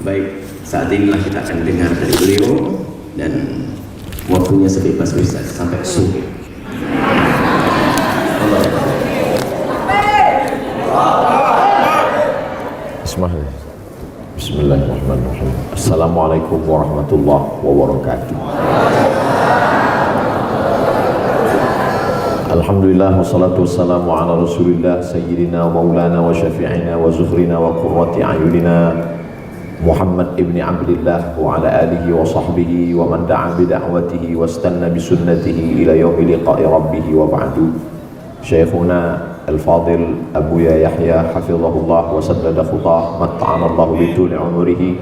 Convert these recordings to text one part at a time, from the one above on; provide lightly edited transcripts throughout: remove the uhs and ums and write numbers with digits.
Baik, saat inilah kita akan dengar dari beliau dan waktunya sebebas-bebas sampai sore. Bismillahirrahmanirrahim. Assalamualaikum warahmatullahi wabarakatuh. Alhamdulillah wassalatu wassalamu ala rasulillah sayyidina wa maulana wa syafi'ina wa zuhrina wa qurrati ayunina Muhammad ibn Abdillah wa ala alihi wa sahbihi wa man da'a bi da'watihi wa istanna bi sunnatihi ila yaumi liqa'i rabbih wa ba'du. Syekhuna al-fadil Abuya Yahya hafizahullah wa saddada khutah matta'ana Allah bi tuli umrihi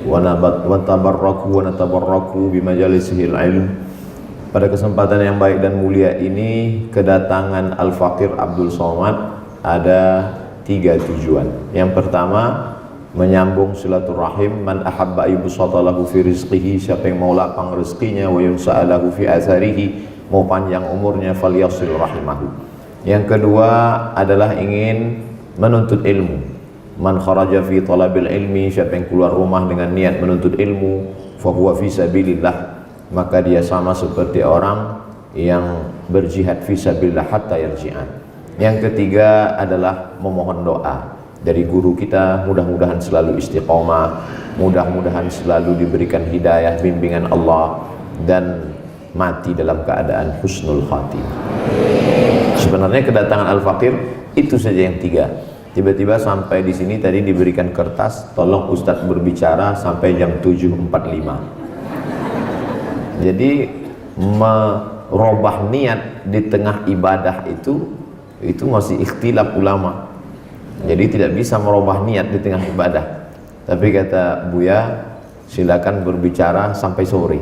wa natabarraku bi majalisihi al-ilm. Pada kesempatan yang baik dan mulia ini, kedatangan Al-Faqir Abdul Somad ada 3 tujuan. Yang pertama, menyambung silaturahim. Man ahabba yubsata lahu fi rizqihi, siapa yang mau lapang rezekinya, wa yunsa'alahu fi atharihi, mau panjang umurnya, falyasil rahimahu. Yang kedua adalah ingin menuntut ilmu. Man kharaja fi talabil ilmi, siapa yang keluar rumah dengan niat menuntut ilmu, fa huwa fi sabilillah, maka dia sama seperti orang yang berjihad fi sabilillah hatta yarji'an. Yang ketiga adalah memohon doa dari guru kita, mudah-mudahan selalu istiqomah, mudah-mudahan selalu diberikan hidayah bimbingan Allah dan mati dalam keadaan husnul khatimah. Sebenarnya kedatangan Al-Faqir itu saja yang 3. Tiba-tiba sampai di sini tadi diberikan kertas, tolong Ustadz berbicara sampai jam 7.45. Jadi merubah niat di tengah ibadah itu masih ikhtilaf ulama. Jadi tidak bisa merubah niat di tengah ibadah. Tapi kata Buya, silakan berbicara sampai sore.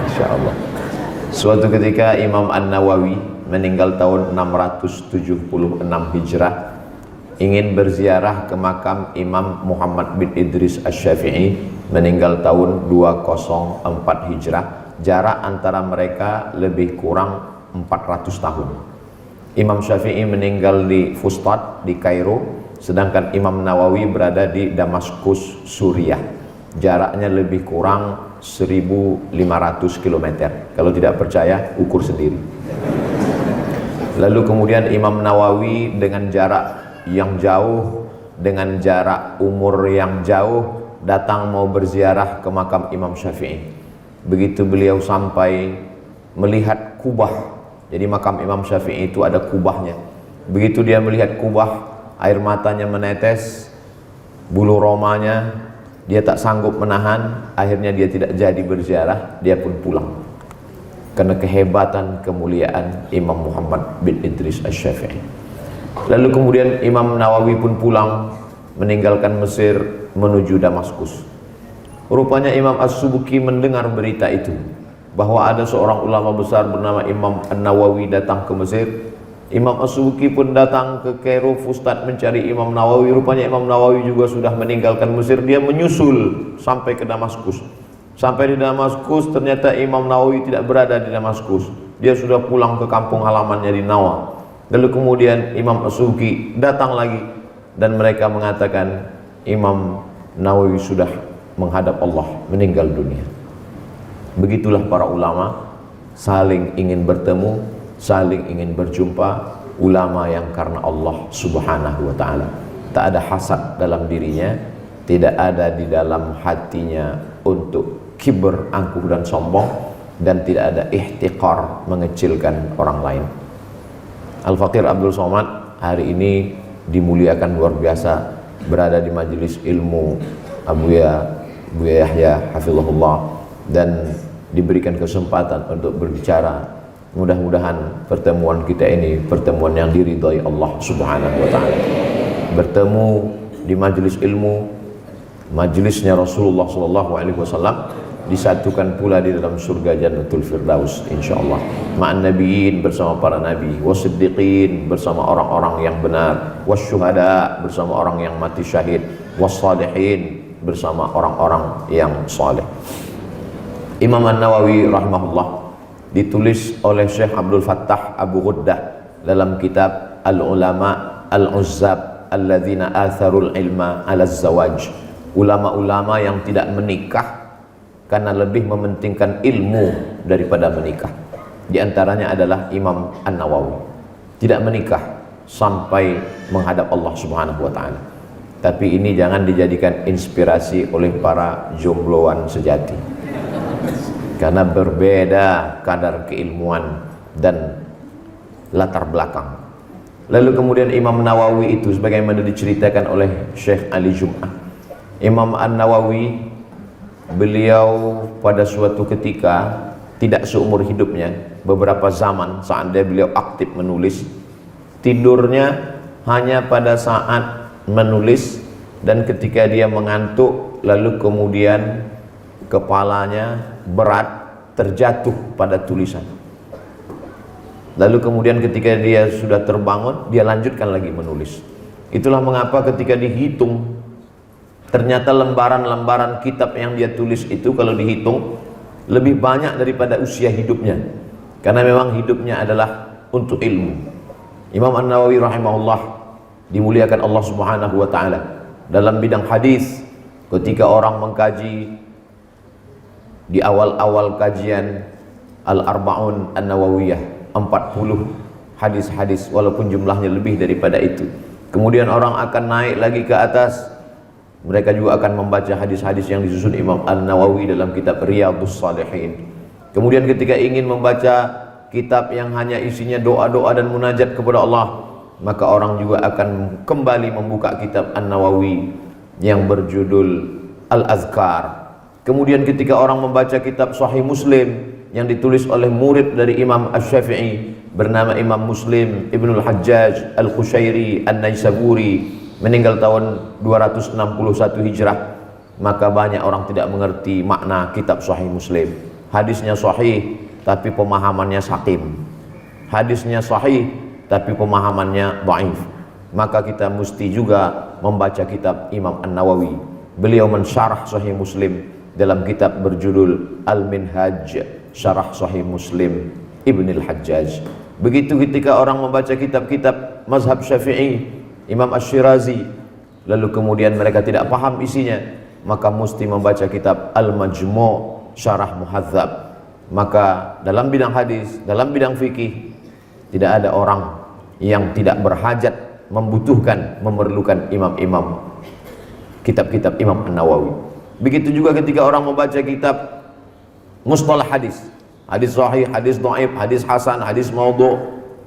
Insyaallah. Suatu ketika Imam An-Nawawi meninggal tahun 676 Hijrah, ingin berziarah ke makam Imam Muhammad bin Idris Asy-Syafi'i, meninggal tahun 204 Hijrah. Jarak antara mereka lebih kurang 400 tahun. Imam Syafi'i meninggal di Fustat di Kairo, sedangkan Imam Nawawi berada di Damaskus, Suriah. Jaraknya lebih kurang 1.500 km. Kalau tidak percaya, ukur sendiri. Lalu kemudian Imam Nawawi dengan jarak yang jauh, dengan jarak umur yang jauh, datang mau berziarah ke makam Imam Syafi'i. Begitu beliau sampai, melihat kubah. Jadi makam Imam Syafi'i itu ada kubahnya. Begitu dia melihat kubah, air matanya menetes, bulu romanya dia tak sanggup menahan. Akhirnya dia tidak jadi berziarah, dia pun pulang. Karena kehebatan kemuliaan Imam Muhammad bin Idris Asy-Syafi'i. Lalu kemudian Imam Nawawi pun pulang, meninggalkan Mesir menuju Damaskus. Rupanya Imam As-Subuki mendengar berita itu, bahwa ada seorang ulama besar bernama Imam An-Nawawi datang ke Mesir. Imam As-Subuki pun datang ke Kairo, Fustat, mencari Imam Nawawi. Rupanya Imam Nawawi juga sudah meninggalkan Mesir. Dia menyusul sampai ke Damaskus. Sampai di Damaskus, ternyata Imam Nawawi tidak berada di Damaskus. Dia sudah pulang ke kampung halamannya di Nawa. Lalu kemudian Imam As-Subuki datang lagi, dan mereka mengatakan Imam Nawawi sudah menghadap Allah, meninggal dunia. Begitulah para ulama saling ingin bertemu, saling ingin berjumpa. Ulama yang karena Allah Subhanahu wa ta'ala, tak ada hasad dalam dirinya, tidak ada di dalam hatinya untuk kibr, angkuh dan sombong, dan tidak ada ihtiqar, mengecilkan orang lain. Al-Faqir Abdul Somad hari ini dimuliakan luar biasa, berada di majelis ilmu Buya Yahya hafizahullah, dan diberikan kesempatan untuk berbicara. Mudah-mudahan pertemuan kita ini pertemuan yang diridhai Allah Subhanahu wa ta'ala. Bertemu di majelis ilmu, majelisnya Rasulullah SAW, disatukan pula di dalam surga Jannatul Firdaus insyaallah. Ma'an nabiyyin, bersama para nabi, wasiddiqin, bersama orang-orang yang benar, wasyuhada, bersama orang yang mati syahid, wassalihin, bersama orang-orang yang saleh. Imam An-Nawawi rahimahullah ditulis oleh Syekh Abdul Fattah Abu Ghuddah dalam kitab Al-Ulama Al-Uzzab Alladzina Atharul Ilma Ala Zawaj. ulama-ulama yang tidak menikah karena lebih mementingkan ilmu daripada menikah. Di antaranya adalah Imam An-Nawawi, tidak menikah sampai menghadap Allah Subhanahu wa taala. Tapi ini jangan dijadikan inspirasi oleh para jombloan sejati, karena berbeda kadar keilmuan dan latar belakang. Lalu kemudian Imam Nawawi itu sebagaimana diceritakan oleh Syekh Ali Jum'ah, Imam An-Nawawi, beliau pada suatu ketika, tidak seumur hidupnya, beberapa zaman saat beliau aktif menulis, tidurnya hanya pada saat menulis, dan ketika dia mengantuk lalu kemudian kepalanya berat terjatuh pada tulisan. Lalu kemudian ketika dia sudah terbangun, dia lanjutkan lagi menulis. Itulah mengapa ketika dihitung, ternyata lembaran-lembaran kitab yang dia tulis itu kalau dihitung lebih banyak daripada usia hidupnya, karena memang hidupnya adalah untuk ilmu. Imam An-Nawawi rahimahullah dimuliakan Allah Subhanahu wa taala dalam bidang hadis. Ketika orang mengkaji di awal-awal kajian Al-Arba'un An-Nawawiyah, 40 hadis-hadis, walaupun jumlahnya lebih daripada itu. Kemudian orang akan naik lagi ke atas, mereka juga akan membaca hadis-hadis yang disusun Imam An-Nawawi dalam kitab Riyadhus Shalihin. Kemudian ketika ingin membaca kitab yang hanya isinya doa-doa dan munajat kepada Allah, maka orang juga akan kembali membuka kitab An-Nawawi yang berjudul Al-Azkar. Kemudian ketika orang membaca kitab Sahih Muslim yang ditulis oleh murid dari Imam Asy-Syafi'i bernama Imam Muslim Ibnul Hajjaj Al-Qushairi An-Naisaburi, meninggal tahun 261 Hijrah, maka banyak orang tidak mengerti makna kitab Sahih Muslim. Hadisnya sahih tapi pemahamannya sakim, hadisnya sahih tapi pemahamannya dhaif. Maka kita mesti juga membaca kitab Imam An-Nawawi. Beliau mensyarah Sahih Muslim dalam kitab berjudul Al-Minhaj Syarah Sahih Muslim Ibnul Hajjaj. Begitu ketika orang membaca kitab-kitab mazhab Syafi'i, Imam Asy-Syirazi, lalu kemudian mereka tidak paham isinya, maka mesti membaca kitab Al-Majmu' Syarah Muhadzab. Maka dalam bidang hadis, dalam bidang fikih, tidak ada orang yang tidak berhajat, membutuhkan, memerlukan imam-imam kitab-kitab Imam An-Nawawi. Begitu juga ketika orang membaca kitab mustalah hadis, hadis sahih, hadis dhaif, hadis hasan, hadis maudhu',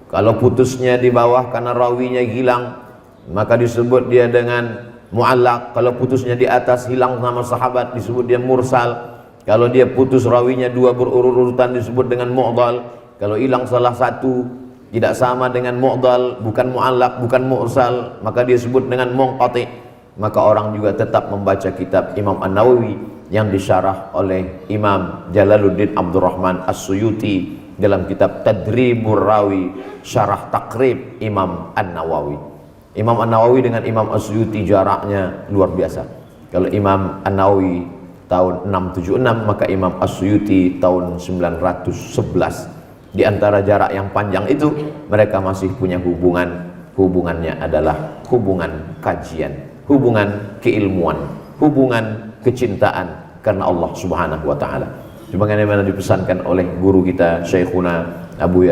kalau putusnya di bawah karena rawinya hilang, maka disebut dia dengan mu'allaq. Kalau putusnya di atas hilang nama sahabat, disebut dia mursal. Kalau dia putus rawinya dua berurut-urutan, disebut dengan mu'dal. Kalau hilang salah satu, tidak sama dengan mu'dal, bukan mu'allaq, bukan mursal, maka dia sebut dengan munqati. Maka orang juga tetap membaca kitab Imam An-Nawawi yang disyarah oleh Imam Jalaluddin Abdurrahman As-Suyuti dalam kitab Tadribur Rawi Syarah Taqrib Imam An-Nawawi. Imam An-Nawawi dengan Imam As-Suyuti jaraknya luar biasa. Kalau Imam An-Nawawi tahun 676, maka Imam As-Suyuti tahun 911. Di antara jarak yang panjang itu, mereka masih punya hubungan. Hubungannya adalah hubungan kajian, hubungan keilmuan, hubungan kecintaan karena Allah Subhanahu wa taala. Sebagaimana dipesankan oleh guru kita Syekhuna Abu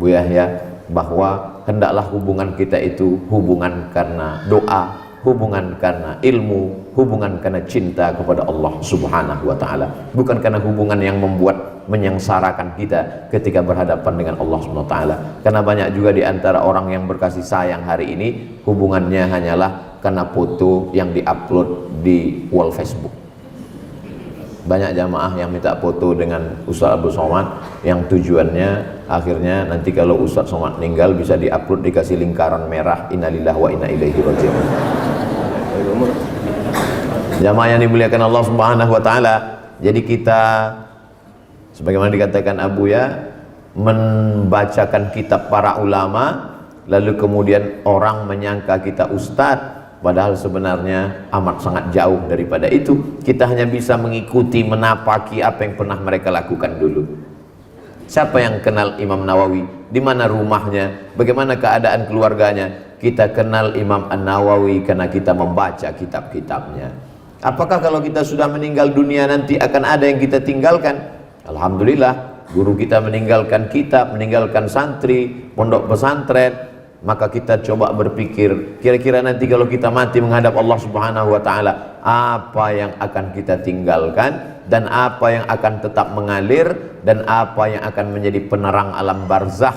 Yahya, bahwa hendaklah hubungan kita itu hubungan karena doa, hubungan karena ilmu, hubungan karena cinta kepada Allah Subhanahu wa taala, bukan karena hubungan yang membuat menyengsarakan kita ketika berhadapan dengan Allah Subhanahu wa taala. Karena banyak juga di antara orang yang berkasih sayang hari ini, hubungannya hanyalah karena foto yang diupload di wall Facebook. Banyak jamaah yang minta foto dengan Ustaz Abdul Somad, yang tujuannya akhirnya nanti kalau Ustaz Somad meninggal bisa diupload, dikasih lingkaran merah innalillahi wa inna ilaihi raji'un. Jamaah yang dimuliakan Allah Subhanahu wa taala, jadi kita sebagaimana dikatakan Abu ya, membacakan kitab para ulama, lalu kemudian orang menyangka kita ustadz, padahal sebenarnya amat sangat jauh daripada itu. Kita hanya bisa mengikuti, menapaki apa yang pernah mereka lakukan dulu. Siapa yang kenal Imam Nawawi? Di mana rumahnya? Bagaimana keadaan keluarganya? Kita kenal Imam An-Nawawi karena kita membaca kitab-kitabnya. Apakah kalau kita sudah meninggal dunia nanti akan ada yang kita tinggalkan? Alhamdulillah, guru kita meninggalkan kitab, meninggalkan santri, pondok pesantren. Maka kita coba berpikir, kira-kira nanti kalau kita mati menghadap Allah Subhanahu wa Ta'ala, apa yang akan kita tinggalkan, dan apa yang akan tetap mengalir, dan apa yang akan menjadi penerang alam barzakh.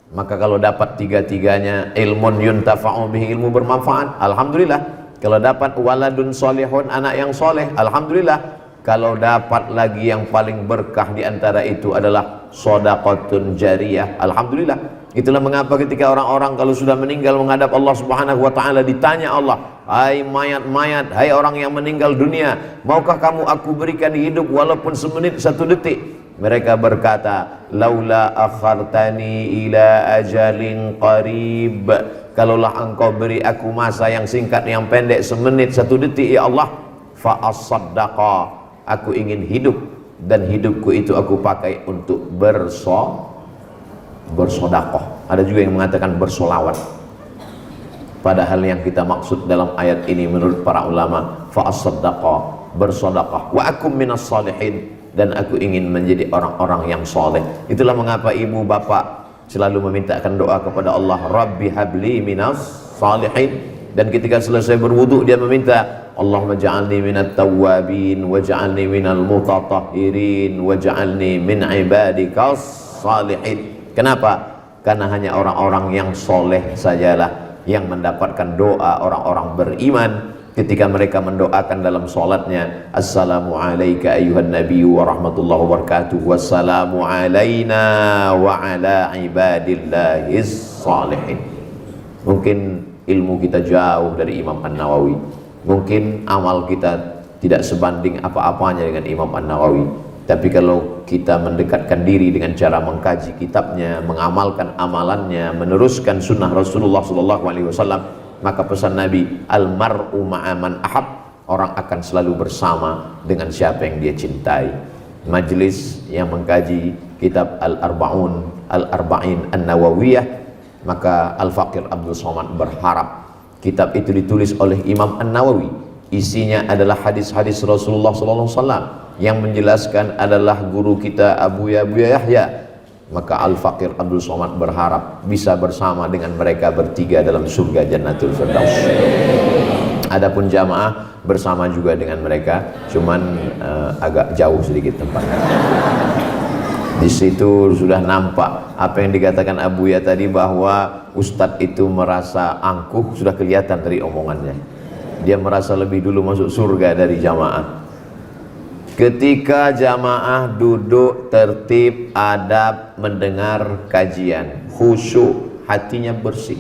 Maka kalau dapat tiga-tiganya, ilmun yuntafa'u bihi, ilmu bermanfaat, alhamdulillah. Kalau dapat waladun solehun, anak yang soleh, alhamdulillah. Kalau dapat lagi yang paling berkah di antara itu adalah shadaqatun jariyah, alhamdulillah. Itulah mengapa ketika orang-orang kalau sudah meninggal menghadap Allah Subhanahu wa Ta'ala, ditanya Allah, hai mayat-mayat, hai orang yang meninggal dunia, maukah kamu aku berikan hidup walaupun semenit, satu detik? Mereka berkata, laula akhartani ila ajalin qarib, kalaulah engkau beri aku masa yang singkat, yang pendek, semenit, satu detik ya Allah, fa as-saddaqa, aku ingin hidup, dan hidupku itu aku pakai untuk bersodakoh. Ada juga yang mengatakan bersolawat. Padahal yang kita maksud dalam ayat ini menurut para ulama, fa as-saddaqa, bersodakoh, wa akum minas salihin, dan aku ingin menjadi orang-orang yang soleh. Itulah mengapa ibu bapak selalu memintakan doa kepada Allah, Rabbi habli minas salihin. Dan ketika selesai berwudu dia meminta, Allahumma ja'alni minat tawwabin waj'alni minal mutatahhirin waj'alni min ibadikas salihin. Kenapa? Karena hanya orang-orang yang soleh sajalah yang mendapatkan doa orang-orang beriman ketika mereka mendoakan dalam sholatnya, assalamu alayka ayyuhan nabiyyu wa rahmatullahi wa barakatuh, wassalamu alayna wa ala ibadillahis salihin. Mungkin ilmu kita jauh dari Imam An-Nawawi, mungkin amal kita tidak sebanding apa-apanya dengan Imam An-Nawawi. Tapi kalau kita mendekatkan diri dengan cara mengkaji kitabnya, mengamalkan amalannya, meneruskan sunnah Rasulullah SAW, maka pesan Nabi, almar'u ma'aman ahab, orang akan selalu bersama dengan siapa yang dia cintai. Majlis yang mengkaji kitab Al-Arba'in An-Nawawiyah, maka Al-Faqir Abdul Somad berharap kitab itu ditulis oleh Imam An-Nawawi. Isinya adalah hadis-hadis Rasulullah SAW, yang menjelaskan adalah guru kita Abu Yahya. Maka Al-Faqir Abdul Somad berharap bisa bersama dengan mereka bertiga dalam surga Jannatul Firdaus. Adapun jamaah bersama juga dengan mereka, cuman agak jauh sedikit tempatnya. Di situ sudah nampak apa yang dikatakan Abu Ya tadi, bahwa Ustadz itu merasa angkuh, sudah kelihatan dari omongannya. Dia merasa lebih dulu masuk surga dari jamaah. Ketika jamaah duduk tertib, adab, mendengar kajian, khusyuk, hatinya bersih.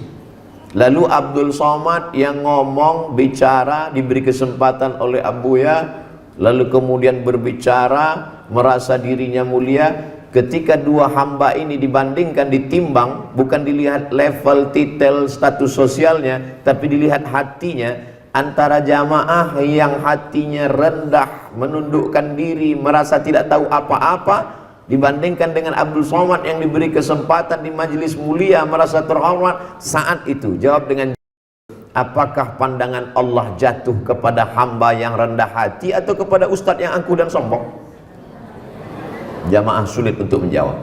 Lalu Abdul Somad yang ngomong, bicara, diberi kesempatan oleh Abu Ya, lalu kemudian berbicara, merasa dirinya mulia. Ketika dua hamba ini dibandingkan, ditimbang, bukan dilihat level, titel, status sosialnya, tapi dilihat hatinya. Antara jamaah yang hatinya rendah, menundukkan diri, merasa tidak tahu apa-apa, dibandingkan dengan Abdul Somad yang diberi kesempatan di majelis mulia, merasa terhormat. Saat itu jawab dengan, apakah pandangan Allah jatuh kepada hamba yang rendah hati atau kepada ustadz yang angkuh dan sombong? Jamaah sulit untuk menjawab,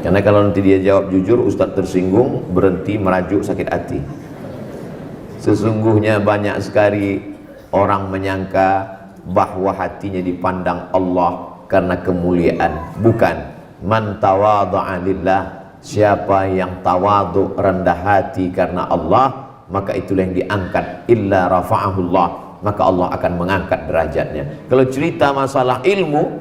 karena kalau nanti dia jawab jujur, ustadz tersinggung, berhenti, merajuk, sakit hati. Sesungguhnya banyak sekali orang menyangka bahwa hatinya dipandang Allah karena kemuliaan. Bukan. Man tawadha'a lillah, siapa yang tawadhu, rendah hati karena Allah, maka itulah yang diangkat. Illa rafa'ahullah, maka Allah akan mengangkat derajatnya. Kalau cerita masalah ilmu,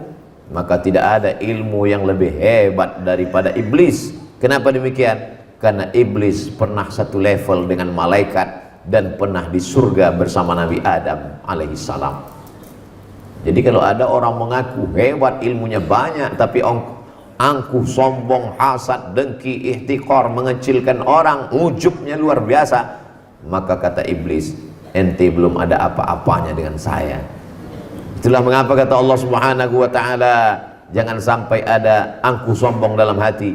maka tidak ada ilmu yang lebih hebat daripada iblis. Kenapa demikian? Karena iblis pernah satu level dengan malaikat dan pernah di surga bersama Nabi Adam alaihissalam. Jadi kalau ada orang mengaku hebat, ilmunya banyak, tapi angkuh, sombong, hasad, dengki, ihtiqar, mengecilkan orang, ujubnya luar biasa, maka kata iblis, ente belum ada apa-apanya dengan saya. Itulah mengapa kata Allah Subhanahu wa ta'ala, jangan sampai ada angkuh sombong dalam hati.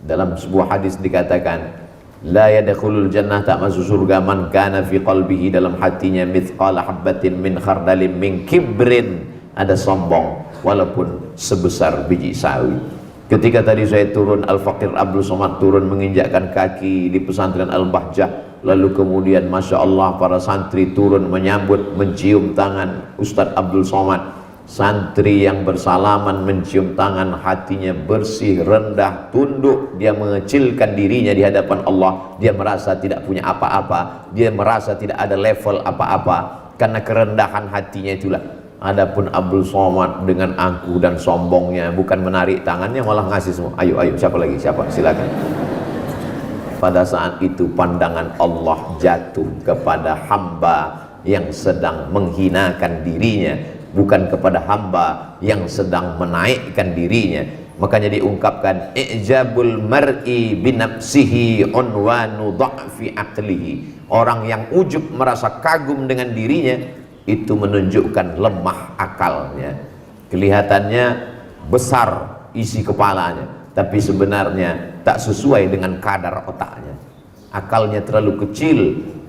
Dalam sebuah hadis dikatakan, La yadkhulul jannah, tak masuk surga, man kana fi qalbihi, dalam hatinya mithqala habbatin min khardalin min kibrin, ada sombong walaupun sebesar biji sawi. Ketika tadi saya turun, Al-Faqir Abdul Somad turun menginjakkan kaki di pesantren Al-Bahjah, lalu kemudian Masya Allah para santri turun menyambut, mencium tangan Ustadz Abdul Somad. Santri yang bersalaman mencium tangan, hatinya bersih, rendah, tunduk, dia mengecilkan dirinya di hadapan Allah. Dia merasa tidak punya apa-apa, dia merasa tidak ada level apa-apa karena kerendahan hatinya itulah. Adapun Abdul Somad dengan angkuh dan sombongnya, bukan menarik tangannya, malah ngasih semua. Ayo, ayo, siapa lagi? Siapa? Silakan. Pada saat itu pandangan Allah jatuh kepada hamba yang sedang menghinakan dirinya, bukan kepada hamba yang sedang menaikkan dirinya. Makanya diungkapkan, i'jabul mar'i binafsihi unwanu dha'fi aqlihi. Orang yang ujub merasa kagum dengan dirinya, itu menunjukkan lemah akalnya. Kelihatannya besar isi kepalanya, tapi sebenarnya tak sesuai dengan kadar otaknya. Akalnya terlalu kecil,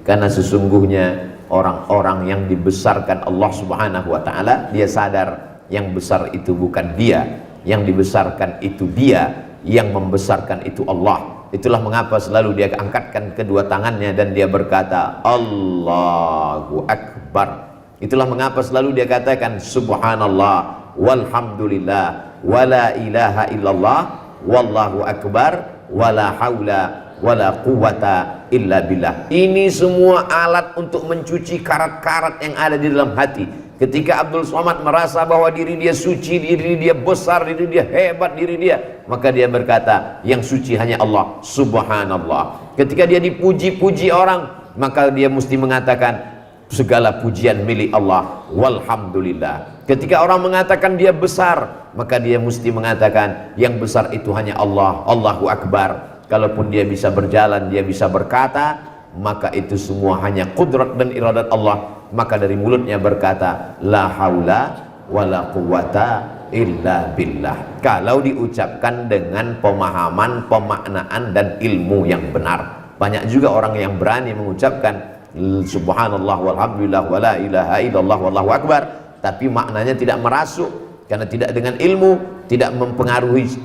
karena sesungguhnya orang-orang yang dibesarkan Allah Subhanahu wa ta'ala, dia sadar yang besar itu bukan dia, yang dibesarkan itu dia, yang membesarkan itu Allah. Itulah mengapa selalu dia angkatkan kedua tangannya dan dia berkata Allahu Akbar. Itulah mengapa selalu dia katakan subhanallah walhamdulillah wala ilaha illallah wallahu akbar wala haula wala quwata illa billah. Ini semua alat untuk mencuci karat-karat yang ada di dalam hati. Ketika Abdul Somad merasa bahwa diri dia suci, diri dia besar, diri dia hebat, diri dia, maka dia berkata yang suci hanya Allah, subhanallah. Ketika dia dipuji-puji orang, maka dia mesti mengatakan segala pujian milik Allah, walhamdulillah. Ketika orang mengatakan dia besar, maka dia mesti mengatakan yang besar itu hanya Allah, Allahu Akbar. Kalaupun dia bisa berjalan, dia bisa berkata, maka itu semua hanya kudrat dan iradat Allah. Maka dari mulutnya berkata la haula wala quwata illa billah. Kalau diucapkan dengan pemahaman, pemaknaan dan ilmu yang benar. Banyak juga orang yang berani mengucapkan subhanallah walhamdulillah wala ilaha illallah wallahu akbar, tapi maknanya tidak merasuk karena tidak dengan ilmu, tidak mempengaruhi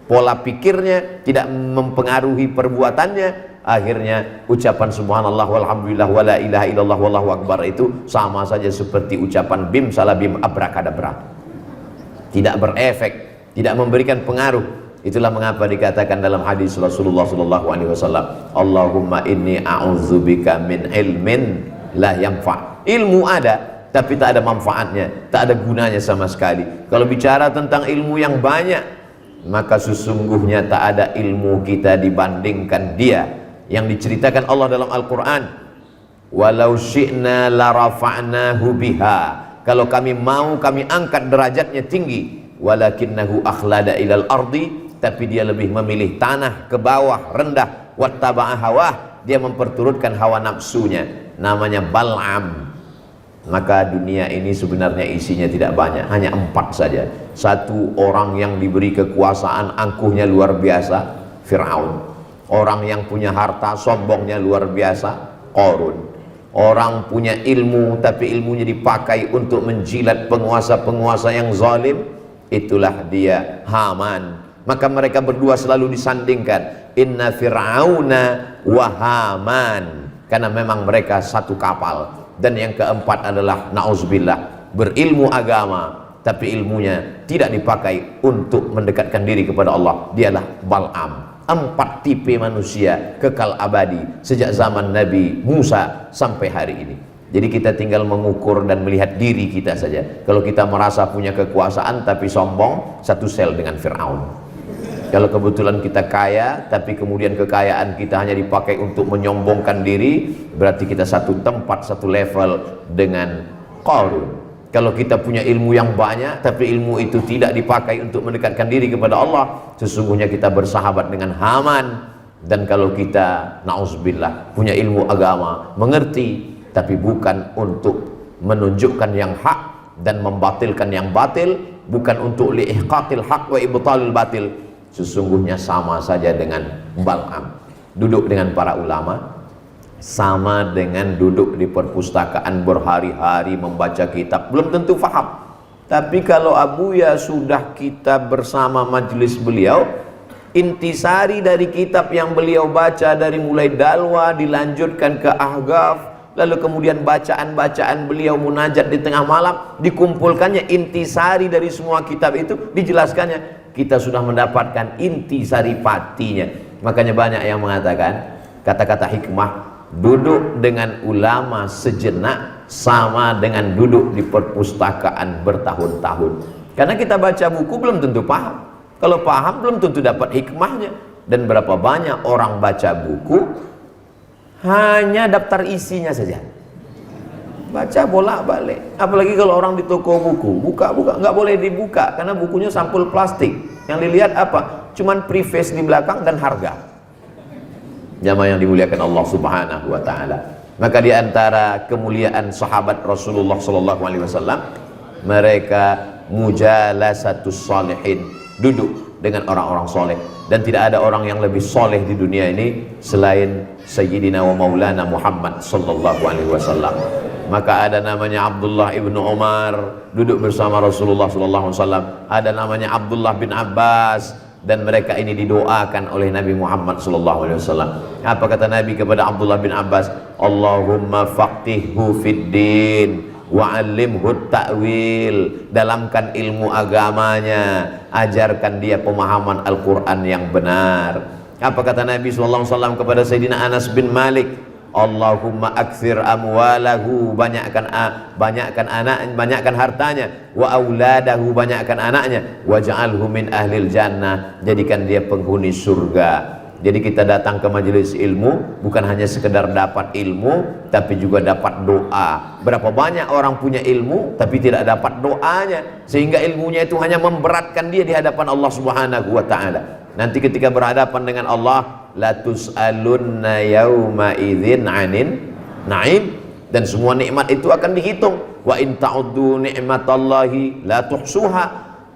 pola pikirnya, tidak mempengaruhi perbuatannya. Akhirnya ucapan subhanallah walhamdulillah wala ilaha illallah wallahu akbar itu sama saja seperti ucapan bim salah bim abrakadabra, tidak berefek, tidak memberikan pengaruh. Itulah mengapa dikatakan dalam hadis Rasulullah SAW, Allahumma inni a'udzubika min ilmin la yanfa'. Ilmu ada, tapi tak ada manfaatnya, tak ada gunanya sama sekali. Kalau bicara tentang ilmu yang banyak, maka sesungguhnya tak ada ilmu kita dibandingkan dia yang diceritakan Allah dalam Al-Quran. Walau syi'na la rafa'nahu biha. Kalau kami mau, kami angkat derajatnya tinggi. Walakinnahu akhlada ilal ardi, tapi dia lebih memilih tanah ke bawah, rendah. Wattaba'a hawah, dia memperturutkan hawa nafsunya, namanya Bal'am. Maka dunia ini sebenarnya isinya tidak banyak, hanya 4 saja. Satu, orang yang diberi kekuasaan, angkuhnya luar biasa, Fir'aun. Orang yang punya harta, sombongnya luar biasa, Qarun. Orang punya ilmu, tapi ilmunya dipakai untuk menjilat penguasa-penguasa yang zalim, itulah dia, Haman. Maka mereka berdua selalu disandingkan, inna fir'auna wa haman, karena memang mereka satu kapal. Dan yang keempat adalah na'udzubillah, berilmu agama tapi ilmunya tidak dipakai untuk mendekatkan diri kepada Allah, dialah Bal'am. 4 tipe manusia kekal abadi sejak zaman Nabi Musa sampai hari ini. Jadi kita tinggal mengukur dan melihat diri kita saja. Kalau kita merasa punya kekuasaan tapi sombong, satu sel dengan Fir'aun. Kalau kebetulan kita kaya, tapi kemudian kekayaan kita hanya dipakai untuk menyombongkan diri, berarti kita satu tempat, satu level dengan Qarun. Kalau kita punya ilmu yang banyak, tapi ilmu itu tidak dipakai untuk mendekatkan diri kepada Allah, sesungguhnya kita bersahabat dengan Haman. Dan kalau kita, na'udzubillah, punya ilmu agama, mengerti, tapi bukan untuk menunjukkan yang hak dan membatilkan yang batil, bukan untuk li'ihqaqil haq wa ibtalil batil, sesungguhnya sama saja dengan Bal'am. duduk dengan para ulama sama dengan duduk di perpustakaan berhari-hari membaca kitab. Belum tentu faham. Tapi kalau Abuya sudah kita bersama majelis beliau, intisari dari kitab yang beliau baca dari mulai Dalwa dilanjutkan ke Ahqaf, lalu kemudian bacaan-bacaan beliau munajat di tengah malam, dikumpulkannya intisari dari semua kitab itu, dijelaskannya, kita sudah mendapatkan intisari patinya. Makanya banyak yang mengatakan kata-kata hikmah, duduk dengan ulama sejenak sama dengan duduk di perpustakaan bertahun-tahun. Karena kita baca buku belum tentu paham, kalau paham belum tentu dapat hikmahnya. Dan berapa banyak orang baca buku hanya daftar isinya saja, baca bolak-balik. Apalagi kalau orang di toko buku, buka-buka, nggak boleh dibuka karena bukunya sampul plastik. Yang dilihat apa? Cuman preface di belakang dan harga. Jamaah yang dimuliakan Allah Subhanahu wa taala. Maka di antara kemuliaan sahabat Rasulullah sallallahu alaihi wasallam, mereka mujalasatus salihin, duduk dengan orang-orang soleh. Dan tidak ada orang yang lebih soleh di dunia ini selain Sayyidina wa Maulana Muhammad sallallahu alaihi wasallam. Maka ada namanya Abdullah ibnu Umar, duduk bersama Rasulullah sallallahu alaihi wasallam. Ada namanya Abdullah bin Abbas, dan mereka ini didoakan oleh Nabi Muhammad sallallahu alaihi wasallam. Apa kata Nabi kepada Abdullah bin Abbas? Allahumma faqihhu fid din wa 'allimhu ta'wil. Dalamkan ilmu agamanya, ajarkan dia pemahaman Al-Qur'an yang benar. Apa kata Nabi sallallahu alaihi wasallam kepada Sayyidina Anas bin Malik? Allahumma aktsir amwalahu, banyakkan anak, banyakkan hartanya, wa auladahu, banyakkan anaknya, waj'alhu min ahlil jannah, jadikan dia penghuni surga. Jadi kita datang ke majelis ilmu bukan hanya sekedar dapat ilmu, tapi juga dapat doa. Berapa banyak orang punya ilmu tapi tidak dapat doanya, sehingga ilmunya itu hanya memberatkan dia di hadapan Allah Subhanahu wa taala. Nanti ketika berhadapan dengan Allah, la tus'alunna yauma idzin 'anin na'im, dan semua nikmat itu akan dihitung. Wa in ta'uddu ni'matallahi la tuhsuha.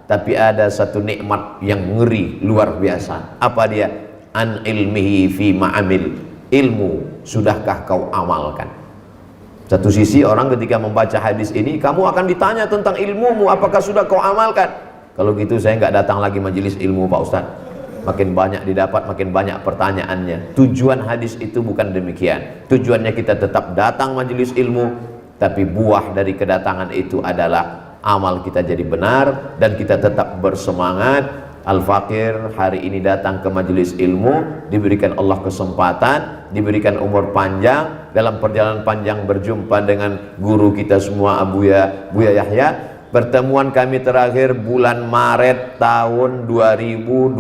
Tapi ada satu nikmat yang ngeri luar biasa. Apa dia? An ilmihi fi ma'amil. Ilmu sudahkah kau amalkan? Satu sisi orang ketika membaca hadis ini, kamu akan ditanya tentang ilmumu, apakah sudah kau amalkan? Kalau gitu saya nggak datang lagi majelis ilmu, Pak Ustaz. Makin banyak didapat, makin banyak pertanyaannya. Tujuan hadis itu bukan demikian. Tujuannya kita tetap datang majelis ilmu, tapi buah dari kedatangan itu adalah amal kita jadi benar dan kita tetap bersemangat. Al-Fakir hari ini datang ke majelis ilmu, diberikan Allah kesempatan, diberikan umur panjang, dalam perjalanan panjang berjumpa dengan guru kita semua, Buya Yahya. Pertemuan kami terakhir bulan Maret tahun 2020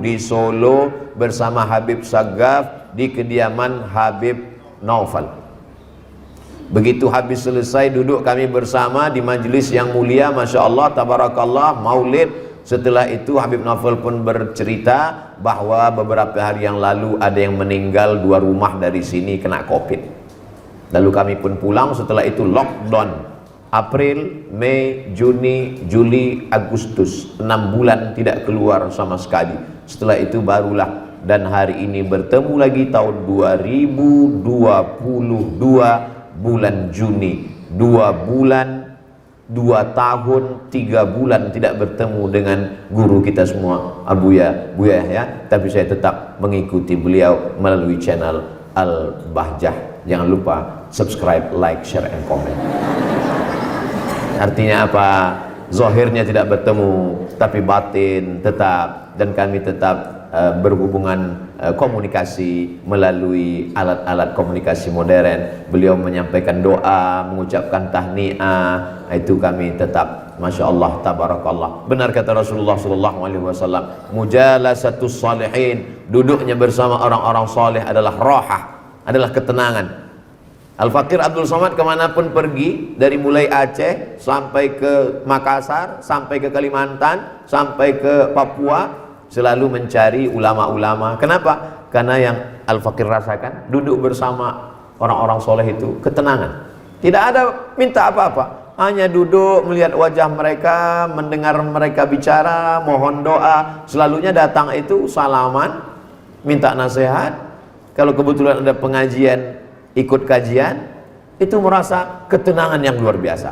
di Solo bersama Habib Sagaf di kediaman Habib Naufal. Begitu habis selesai duduk kami bersama di majelis yang mulia, Masya Allah, Tabarakallah, Maulid. Setelah itu Habib Naufal pun bercerita bahwa beberapa hari yang lalu ada yang meninggal 2 rumah dari sini kena COVID. Lalu kami pun pulang. Setelah itu lockdown. April, Mei, Juni, Juli, Agustus, 6 bulan tidak keluar sama sekali. Setelah itu barulah, dan hari ini bertemu lagi tahun 2022 bulan Juni. 2 bulan, 2 tahun, 3 bulan tidak bertemu dengan guru kita semua, Buya ya. Tapi saya tetap mengikuti beliau melalui channel Al-Bahjah. Jangan lupa subscribe, like, share, and comment. Artinya apa? Zahirnya tidak bertemu, tapi batin tetap, dan kami tetap berhubungan komunikasi melalui alat-alat komunikasi modern. Beliau menyampaikan doa, mengucapkan tahniah, itu kami tetap, Masya Allah, Tabarakallah. Benar kata Rasulullah SAW, mujalasatus salihin, duduknya bersama orang-orang soleh adalah rohah, adalah ketenangan. Al-Fakir Abdul Somad kemanapun pergi, dari mulai Aceh sampai ke Makassar, sampai ke Kalimantan, sampai ke Papua, selalu mencari ulama-ulama. Kenapa? Karena yang Al-Fakir rasakan, duduk bersama orang-orang soleh itu ketenangan. Tidak ada minta apa-apa, hanya duduk melihat wajah mereka, mendengar mereka bicara, mohon doa. Selalunya datang itu salaman, minta nasihat. Kalau kebetulan ada pengajian, ikut kajian, itu merasa ketenangan yang luar biasa.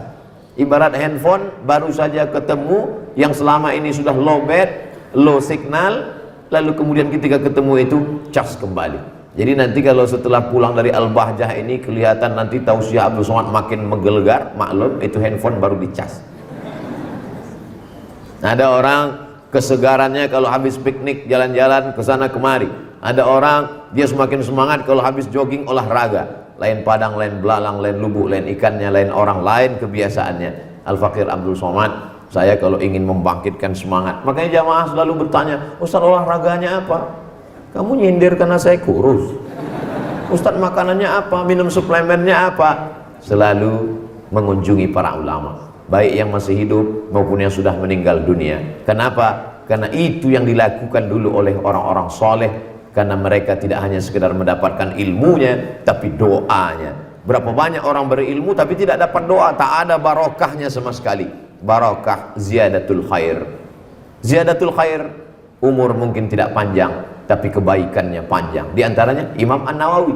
Ibarat handphone baru saja ketemu yang selama ini sudah low bat, low signal, lalu kemudian ketika ketemu itu cas kembali. Jadi nanti kalau setelah pulang dari Al-Bahjah ini kelihatan nanti Tausiah Abdul Somad makin menggelegar, maklum itu handphone baru dicas. Ada orang kesegarannya kalau habis piknik jalan-jalan ke sana kemari. Ada orang dia semakin semangat kalau habis jogging olahraga. Lain padang, lain belalang, lain lubuk, lain ikannya, lain orang, lain kebiasaannya. Al-Fakir Abdul Somad, saya kalau ingin membangkitkan semangat, makanya jamaah selalu bertanya, Ustaz olahraganya apa? Kamu nyindir karena saya kurus. Ustaz makanannya apa? Minum suplemennya apa? Selalu mengunjungi para ulama, baik yang masih hidup maupun yang sudah meninggal dunia. Kenapa? Karena itu yang dilakukan dulu oleh orang-orang soleh. Karena mereka tidak hanya sekedar mendapatkan ilmunya, tapi doanya. Berapa banyak orang berilmu tapi tidak dapat doa, tak ada barokahnya sama sekali. Barokah ziyadatul khair. Ziyadatul khair, umur mungkin tidak panjang, tapi kebaikannya panjang. Di antaranya Imam An-Nawawi.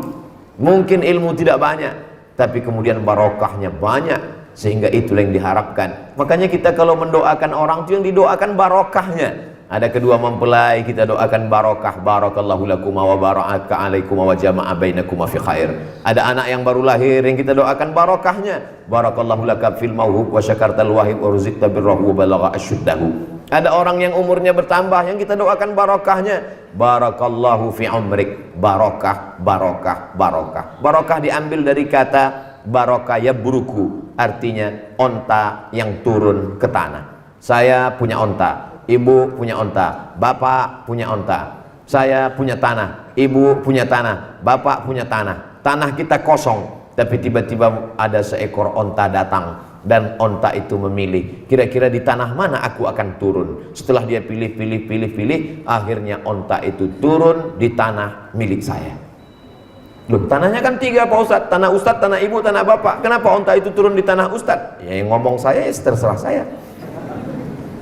Mungkin ilmu tidak banyak, tapi kemudian barokahnya banyak, sehingga itulah yang diharapkan. Makanya kita kalau mendoakan orang itu yang didoakan barokahnya. Ada kedua mempelai kita doakan barokah, barakallahu lakuma wa baraka alaikuma wa jama'a bainakuma fi khair. Ada anak yang baru lahir yang kita doakan barokahnya, barakallahu laka fil mauhub wa syakartal wahib wa ruzikta birrahu wa balagha asyuddahu. Ada orang yang umurnya bertambah yang kita doakan barokahnya, barakallahu fi umrik, barokah, barokah, barokah. Barokah diambil dari kata barokah yabruku, artinya onta yang turun ke tanah. Saya punya onta, ibu punya onta, bapak punya onta, saya punya tanah, ibu punya tanah, bapak punya tanah. Tanah kita kosong, tapi tiba-tiba ada seekor onta datang dan onta itu memilih, kira-kira di tanah mana aku akan turun. Setelah dia pilih, akhirnya onta itu turun di tanah milik saya. Loh, tanahnya kan 3 Pak Ustadz, tanah Ustadz, tanah ibu, tanah bapak. Kenapa onta itu turun di tanah Ustadz? Ya yang ngomong saya ya terserah saya.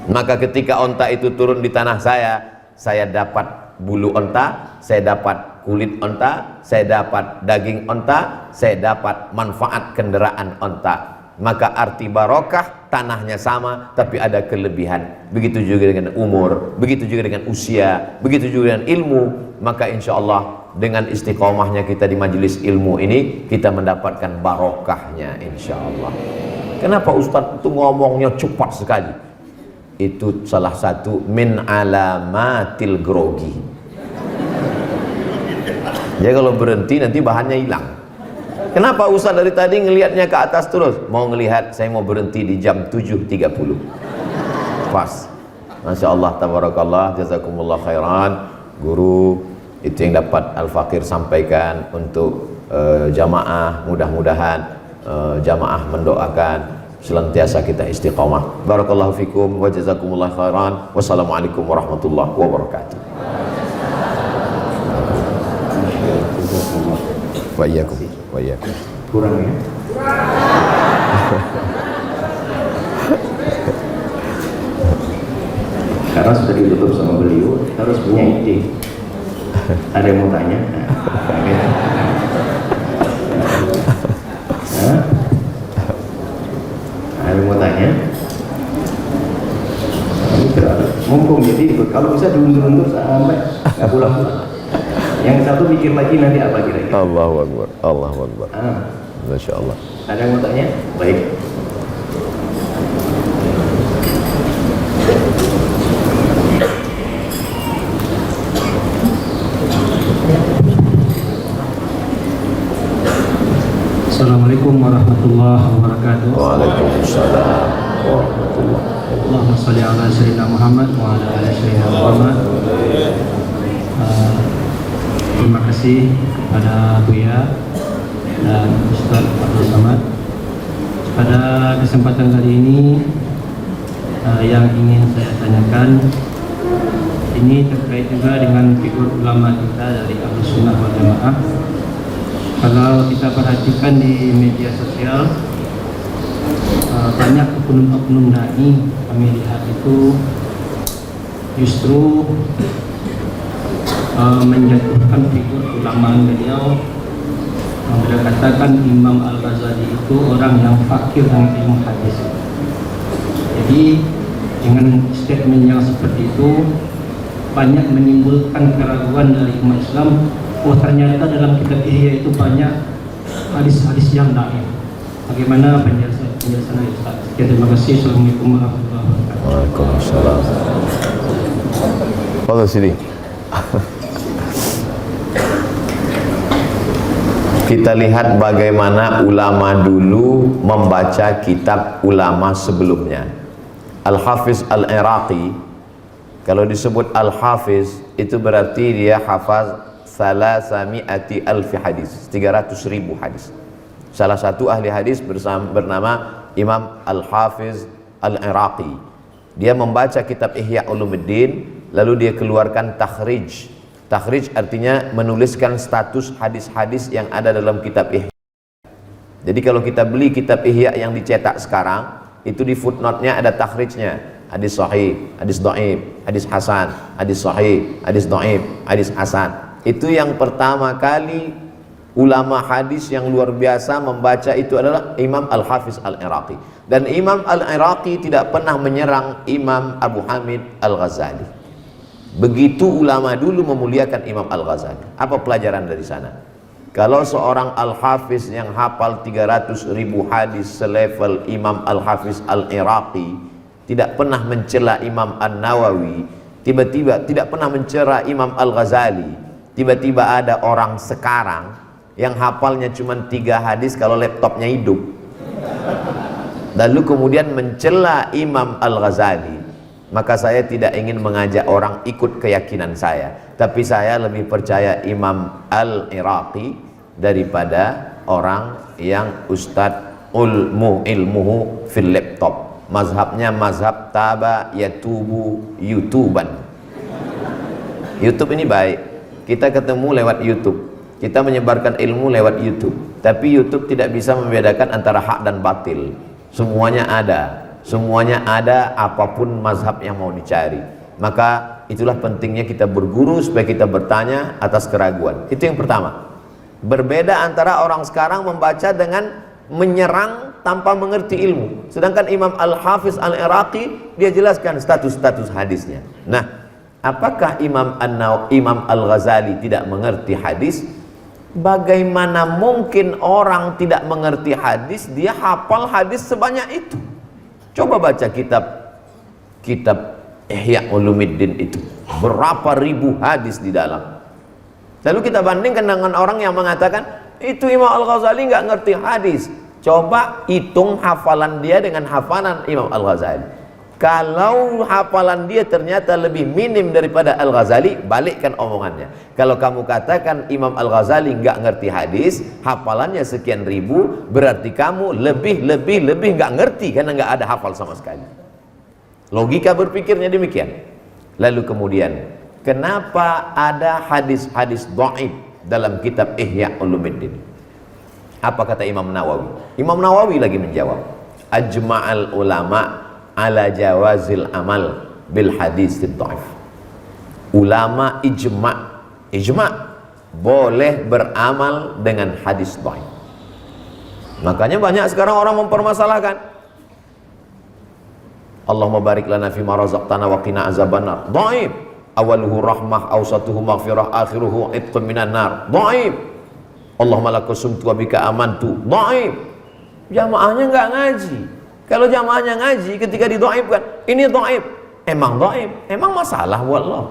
Maka ketika onta itu turun di tanah saya dapat bulu onta, saya dapat kulit onta, saya dapat daging onta, saya dapat manfaat kendaraan onta. Maka arti barokah, tanahnya sama tapi ada kelebihan. Begitu juga dengan umur, begitu juga dengan usia, begitu juga dengan ilmu. Maka insya Allah dengan istiqomahnya kita di majelis ilmu ini, kita mendapatkan barokahnya insya Allah. Kenapa Ustadz itu ngomongnya cepat sekali? Itu salah satu min alamatil grogi. Jadi kalau berhenti nanti bahannya hilang. Kenapa Ustaz dari tadi ngelihatnya ke atas terus? Mau ngelihat, saya mau berhenti di jam 7.30. Pas. Masya Allah, tabarakallah, jazakumullah khairan. Guru, itu yang dapat Al-Fakir sampaikan untuk jamaah. Mudah-mudahan jamaah mendoakan senantiasa kita istiqamah. Barakallahu fikum wa jazakumullah khairan. Wassalamualaikum warahmatullahi wabarakatuh. Wa iyyakum. Wa iyyakum. Kurang ya? Karena sudah ditutup sama beliau, harus punya ide. Ada yang mau tanya? Nah, ada yang mau tanya? Mumpung jadi kalau bisa diundur-undur sampai nggak pulang-pulang. Yang satu pikir lagi nanti apa kira-kira? Allahu Akbar, Allahu Akbar. Masya Allah. Ada yang mau tanya? Baik. Assalamualaikum warahmatullahi wabarakatuh. Waalaikumsalam warahmatullahi wabarakatuh. Allahumma shalli ala sayyidina Muhammad wa ala ali sayyidina Muhammad. Terima kasih kepada Buya dan Ustaz Abdul Somad. Pada kesempatan kali ini yang ingin saya tanyakan ini terkait juga dengan figur ulama kita dari Ahlus Sunnah wal Jamaah. Kalau kita perhatikan di media sosial, banyak oknum-oknum dai kami lihat itu justru menjatuhkan figur ulama beliau. Beliau katakan Imam Al-Ghazali itu orang yang fakir dengan ilmu hadis. Jadi dengan statement yang seperti itu banyak menimbulkan keraguan dari umat Islam. Oh, ternyata dalam kitab Ihya itu banyak hadis-hadis yang dhaif. Bagaimana penjelasan Ustaz? Terima kasih. Assalamualaikum warahmatullahi wabarakatuh. Waalaikumsalam. Fadhil sini. Kita lihat bagaimana ulama dulu membaca kitab ulama sebelumnya. Al-Hafiz Al-Iraqi, kalau disebut Al-Hafiz itu berarti dia hafaz 300,000 hadis, 300,000 hadis. Salah satu ahli hadis bernama Imam Al-Hafiz Al-Iraqi. Dia membaca kitab Ihya Ulumuddin, lalu dia keluarkan takhrij. Takhrij artinya menuliskan status hadis-hadis yang ada dalam kitab Ihya. Jadi kalau kita beli kitab Ihya yang dicetak sekarang, itu di footnote-nya ada takhrijnya. Hadis sahih, hadis dhaif, hadis hasan, hadis sahih, hadis dhaif, hadis hasan. Itu yang pertama kali ulama hadis yang luar biasa membaca itu adalah Imam Al-Hafiz Al-Iraqi. Dan Imam Al-Iraqi tidak pernah menyerang Imam Abu Hamid Al-Ghazali. Begitu ulama dulu memuliakan Imam Al-Ghazali. Apa pelajaran dari sana? Kalau seorang Al-Hafiz yang hafal 300,000 hadis selevel Imam Al-Hafiz Al-Iraqi tidak pernah mencela Imam An-Nawawi, tiba-tiba tidak pernah mencela Imam Al-Ghazali, tiba-tiba ada orang sekarang yang hafalnya cuma 3 hadis kalau laptopnya hidup, lalu kemudian mencela Imam Al-Ghazali, maka saya tidak ingin mengajak orang ikut keyakinan saya, tapi saya lebih percaya Imam Al-Iraqi daripada orang yang ustadz ilmuhu fil laptop. Mazhabnya mazhab taba yatubu youtuban. YouTube ini baik, kita ketemu lewat YouTube, kita menyebarkan ilmu lewat YouTube, tapi YouTube tidak bisa membedakan antara hak dan batil. Semuanya ada, apapun mazhab yang mau dicari. Maka itulah pentingnya kita berguru supaya kita bertanya atas keraguan. Itu yang pertama. Berbeda antara orang sekarang membaca dengan menyerang tanpa mengerti ilmu. Sedangkan Imam Al-Hafiz Al-Iraqi dia jelaskan status-status hadisnya. Nah, apakah Imam Al-Ghazali tidak mengerti hadis? Bagaimana mungkin orang tidak mengerti hadis, dia hafal hadis sebanyak itu? Coba baca kitab Ihya Ulumuddin itu, berapa ribu hadis di dalam. Lalu kita bandingkan dengan orang yang mengatakan itu Imam Al-Ghazali nggak ngerti hadis. Coba hitung hafalan dia dengan hafalan Imam Al-Ghazali. Kalau hafalan dia ternyata lebih minim daripada Al-Ghazali, balikkan omongannya. Kalau kamu katakan Imam Al-Ghazali nggak ngerti hadis, hafalannya sekian ribu, berarti kamu lebih nggak ngerti karena nggak ada hafal sama sekali. Logika berpikirnya demikian. Lalu kemudian, kenapa ada hadis-hadis dhaif dalam kitab Ihya Ulumuddin? Apa kata Imam Nawawi? Imam Nawawi lagi menjawab, ajma'al ulama ala jawazil amal bil hadis dhaif. Ulama ijma' boleh beramal dengan hadis dhaif. Makanya banyak sekarang orang mempermasalahkan, Allahumma barik lana fima razaqtana wa qina azabannar. Dhaif. Awaluhu rahmah, awsatuhu maghfirah, akhiruhu itqun minan nar. Dhaif. Allahumma lakasumtu wa bika amantu. Dhaif. Jamaahnya enggak ngaji. Kalau jamaahnya ngaji, ketika didhaifkan, ini dhaif. Emang dhaif? Emang masalah wallah.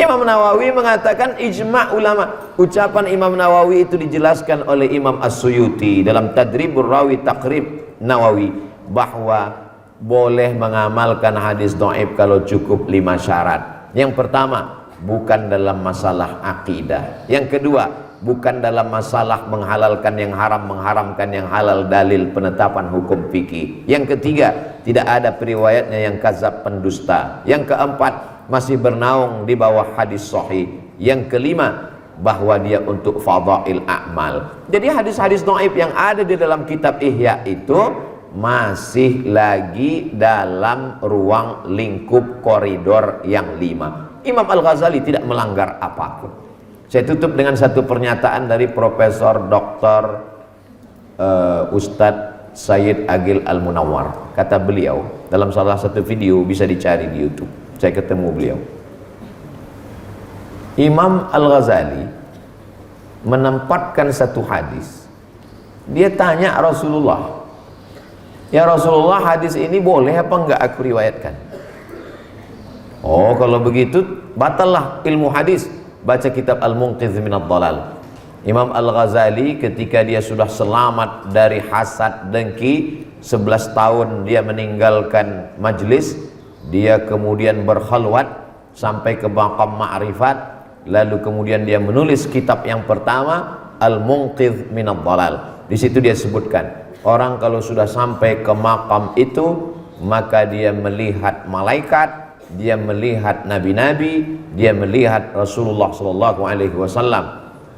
Imam Nawawi mengatakan ijma' ulama. Ucapan Imam Nawawi itu dijelaskan oleh Imam As-Suyuti dalam Tadribur Rawi Taqrib Nawawi, bahwa boleh mengamalkan hadis dhaif kalau cukup 5 syarat. Yang pertama, bukan dalam masalah akidah. Yang kedua, bukan dalam masalah menghalalkan yang haram, mengharamkan yang halal, dalil penetapan hukum fikih. Yang ketiga, tidak ada periwayatnya yang kadzab, pendusta. Yang keempat, masih bernaung di bawah hadis sahih. Yang kelima, bahwa dia untuk fadail a'mal. Jadi hadis-hadis dhaif yang ada di dalam kitab Ihya itu masih lagi dalam ruang lingkup koridor yang 5. Imam Al-Ghazali tidak melanggar apapun. Saya tutup dengan satu pernyataan dari Profesor Dr. Ustadz Sayyid Agil Al-Munawwar. Kata beliau dalam salah satu video, bisa dicari di YouTube, saya ketemu beliau. Imam Al-Ghazali menempatkan satu hadis. Dia tanya Rasulullah, "Ya Rasulullah, hadis ini boleh apa enggak aku riwayatkan?" Oh, kalau begitu batallah ilmu hadis. Baca kitab Al-Munqidh Minadh Dhalal. Imam Al-Ghazali ketika dia sudah selamat dari hasad dengki, 11 tahun dia meninggalkan majlis, dia kemudian berkhalwat sampai ke maqam ma'rifat, lalu kemudian dia menulis kitab yang pertama, Al-Munqidh Minadh Dhalal. Di situ dia sebutkan, orang kalau sudah sampai ke maqam itu, maka dia melihat malaikat, dia melihat nabi-nabi, dia melihat Rasulullah SAW.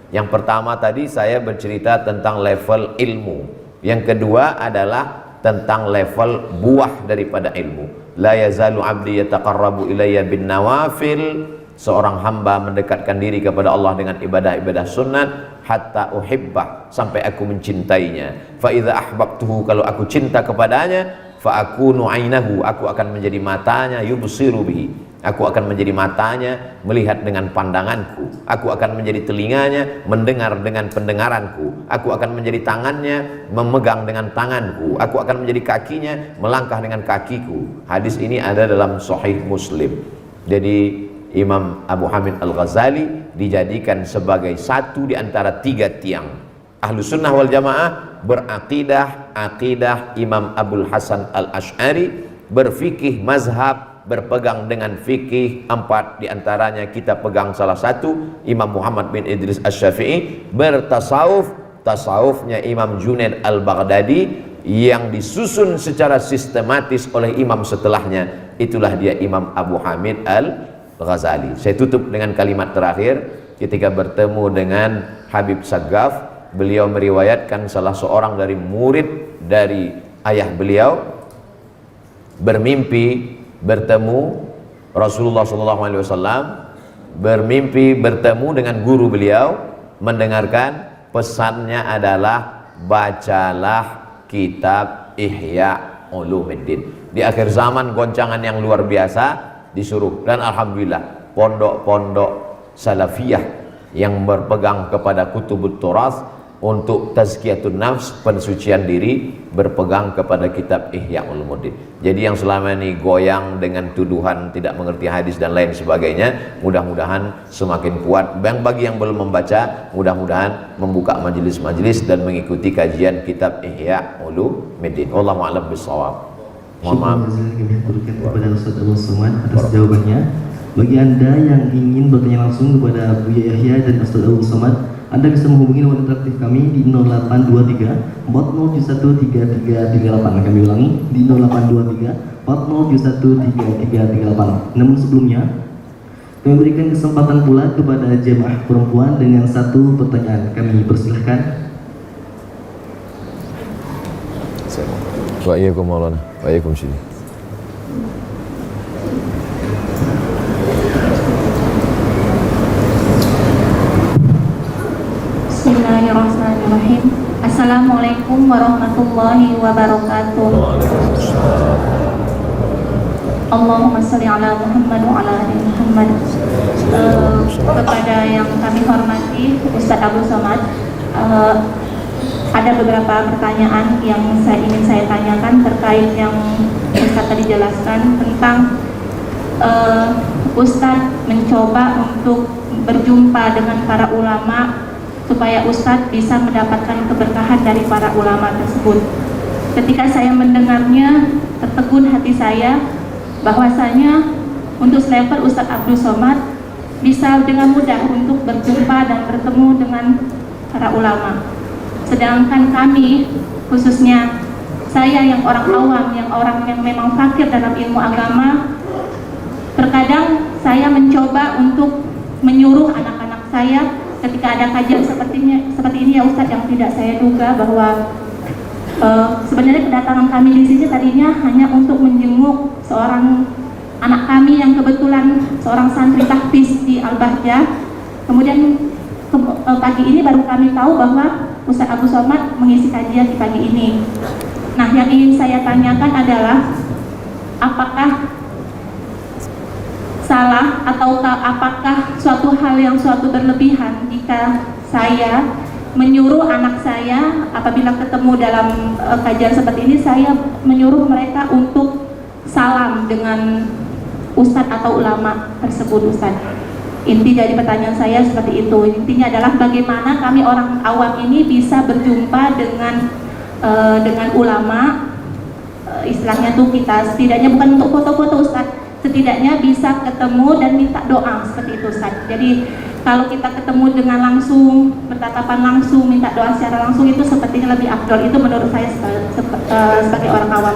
Yang pertama tadi saya bercerita tentang level ilmu. Yang kedua adalah tentang level buah daripada ilmu. La yazalu abdi yataqarrabu ilayya bin nawafil. Seorang hamba mendekatkan diri kepada Allah dengan ibadah-ibadah sunnat hatta uhibbah, sampai aku mencintainya. Fa idza ahbabtuhu, kalau aku cinta kepadanya, fa akunu ainahu, aku akan menjadi matanya, yubsiru bihi, aku akan menjadi matanya melihat dengan pandanganku, aku akan menjadi telinganya mendengar dengan pendengaranku, aku akan menjadi tangannya memegang dengan tanganku, aku akan menjadi kakinya melangkah dengan kakiku. Hadis ini ada dalam Sahih Muslim. Jadi Imam Abu Hamid Al-Ghazali dijadikan sebagai satu di antara 3 tiang Ahlus Sunnah wal Jamaah, beraqidah aqidah Imam Abul Hasan Al-Ash'ari, berfikih mazhab, berpegang dengan fikih 4 di antaranya kita pegang salah satu, Imam Muhammad bin Idris Asy-Syafi'i, bertasawuf, tasawufnya Imam Junaid Al-Baghdadi yang disusun secara sistematis oleh imam setelahnya, itulah dia Imam Abu Hamid Al-Ghazali. Saya tutup dengan kalimat terakhir. Ketika bertemu dengan Habib Saggaf, beliau meriwayatkan salah seorang dari murid dari ayah beliau bermimpi bertemu Rasulullah SAW, bermimpi bertemu dengan guru beliau, mendengarkan pesannya adalah bacalah kitab Ihya Ulumuddin. Di akhir zaman goncangan yang luar biasa disuruh, dan alhamdulillah pondok-pondok salafiyah yang berpegang kepada kutubut turas untuk tazkiyatun nafs, pensucian diri, berpegang kepada kitab Ihya Ulumuddin. Jadi yang selama ini goyang dengan tuduhan tidak mengerti hadis dan lain sebagainya, mudah-mudahan semakin kuat. Bagi yang belum membaca, mudah-mudahan membuka majelis-majelis dan mengikuti kajian kitab Ihya Ulumuddin. Wallahu a'lam bishawab. Mohon maaf. Kepada Ustaz Abdul Somad atas jawabannya. Bagi Anda yang ingin bertanya langsung kepada Buya Yahya dan Ustaz Abdul Somad, Anda bisa menghubungi nomor interaktif kami di 0823 40713338. Kami ulangi di 0823 40713338. Namun sebelumnya, kami berikan kesempatan pula kepada jemaah perempuan dengan satu pertanyaan. Kami persilahkan. Wa'alaikum maulana, wa'alaikum sini. Bismillahirrahmanirrahim. Assalamualaikum warahmatullahi wabarakatuh. Allahumma sholli ala Muhammad wa ala ali Muhammad. Kepada yang kami hormati Ustaz Abdul Somad, ada beberapa pertanyaan yang ingin saya tanyakan terkait yang Ustaz tadi jelaskan tentang Ustaz mencoba untuk berjumpa dengan para ulama supaya Ustaz bisa mendapatkan keberkahan dari para ulama tersebut. Ketika saya mendengarnya, tertegun hati saya bahwasanya untuk selevel Ustaz Abdul Somad bisa dengan mudah untuk berjumpa dan bertemu dengan para ulama. Sedangkan kami, khususnya saya yang orang awam, yang orang yang memang fakir dalam ilmu agama, terkadang saya mencoba untuk menyuruh anak-anak saya ketika ada kajian seperti ini ya Ustadz, yang tidak saya duga bahwa Sebenarnya kedatangan kami di sini tadinya hanya untuk menjenguk seorang anak kami yang kebetulan seorang santri tahfiz di Al-Bahjah. Kemudian pagi ini baru kami tahu bahwa Ustaz Abu Somad mengisi kajian di pagi ini. Nah, yang ingin saya tanyakan adalah apakah salah ataukah apakah suatu hal yang suatu berlebihan jika saya menyuruh anak saya apabila ketemu dalam kajian seperti ini, saya menyuruh mereka untuk salam dengan ustadz atau ulama tersebut, Ustadz. Inti dari pertanyaan saya seperti itu. Intinya adalah bagaimana kami orang awam ini bisa berjumpa dengan ulama, istilahnya tuh kita setidaknya bukan untuk foto-foto, Ustadz, setidaknya bisa ketemu dan minta doa seperti itu, Ustadz. Jadi kalau kita ketemu dengan langsung, bertatapan langsung, minta doa secara langsung, itu sepertinya lebih afdol. Itu menurut saya sebagai orang awam.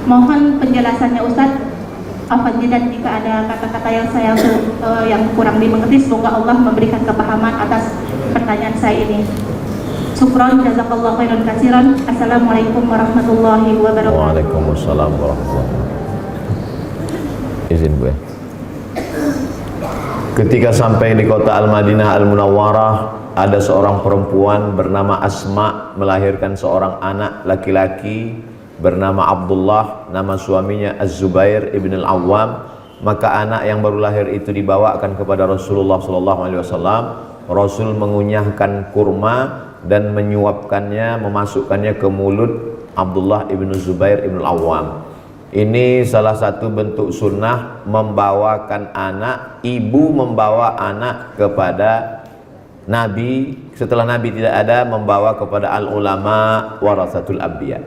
Mohon penjelasannya, Ustadz. Afwan, jika ada kata-kata yang saya yang kurang dimengerti, semoga Allah memberikan kepahaman atas pertanyaan saya ini. Syukron, jazakallahu khairan katsiran. Assalamualaikum warahmatullahi wabarakatuh. Waalaikumsalam warahmatullahi wabarakatuh. Izin Bu ya. Ketika sampai di kota Al-Madinah Al-Munawwarah, ada seorang perempuan bernama Asma melahirkan seorang anak laki-laki bernama Abdullah, nama suaminya Az-Zubair ibn Al-Awwam. Maka anak yang baru lahir itu dibawakan kepada Rasulullah SAW. Rasul mengunyahkan kurma dan menyuapkannya, memasukkannya ke mulut Abdullah ibn Zubair ibn Al-Awwam. Ini salah satu bentuk sunnah membawakan anak, ibu membawa anak kepada Nabi, setelah Nabi tidak ada, membawa kepada al-ulama warasatul anbiya.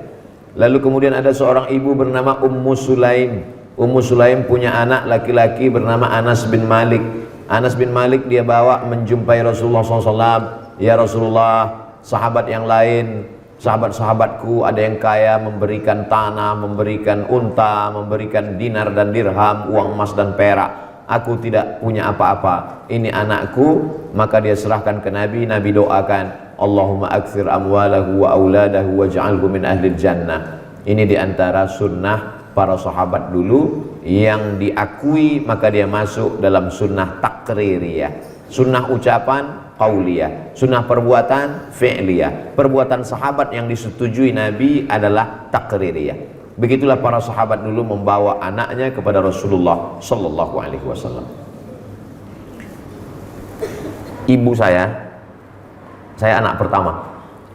Lalu kemudian ada seorang ibu bernama Ummu Sulaim. Ummu Sulaim punya anak laki-laki bernama Anas bin Malik. Anas bin Malik dia bawa menjumpai Rasulullah SAW. Ya Rasulullah, sahabat yang lain, sahabat-sahabatku ada yang kaya, memberikan tanah, memberikan unta, memberikan dinar dan dirham, uang emas dan perak. Aku tidak punya apa-apa, ini anakku. Maka dia serahkan ke Nabi. Nabi doakan, Allahumma aktsir amwalahu wa auladahu waj'alhu min ahli jannah. Ini diantara sunnah para sahabat dulu yang diakui, maka dia masuk dalam sunnah takririyah. Sunnah ucapan qauliyah, sunnah perbuatan fi'liyah. Perbuatan sahabat yang disetujui Nabi adalah takririyah. Begitulah para sahabat dulu membawa anaknya kepada Rasulullah sallallahu alaihi wasallam. Ibu saya anak pertama,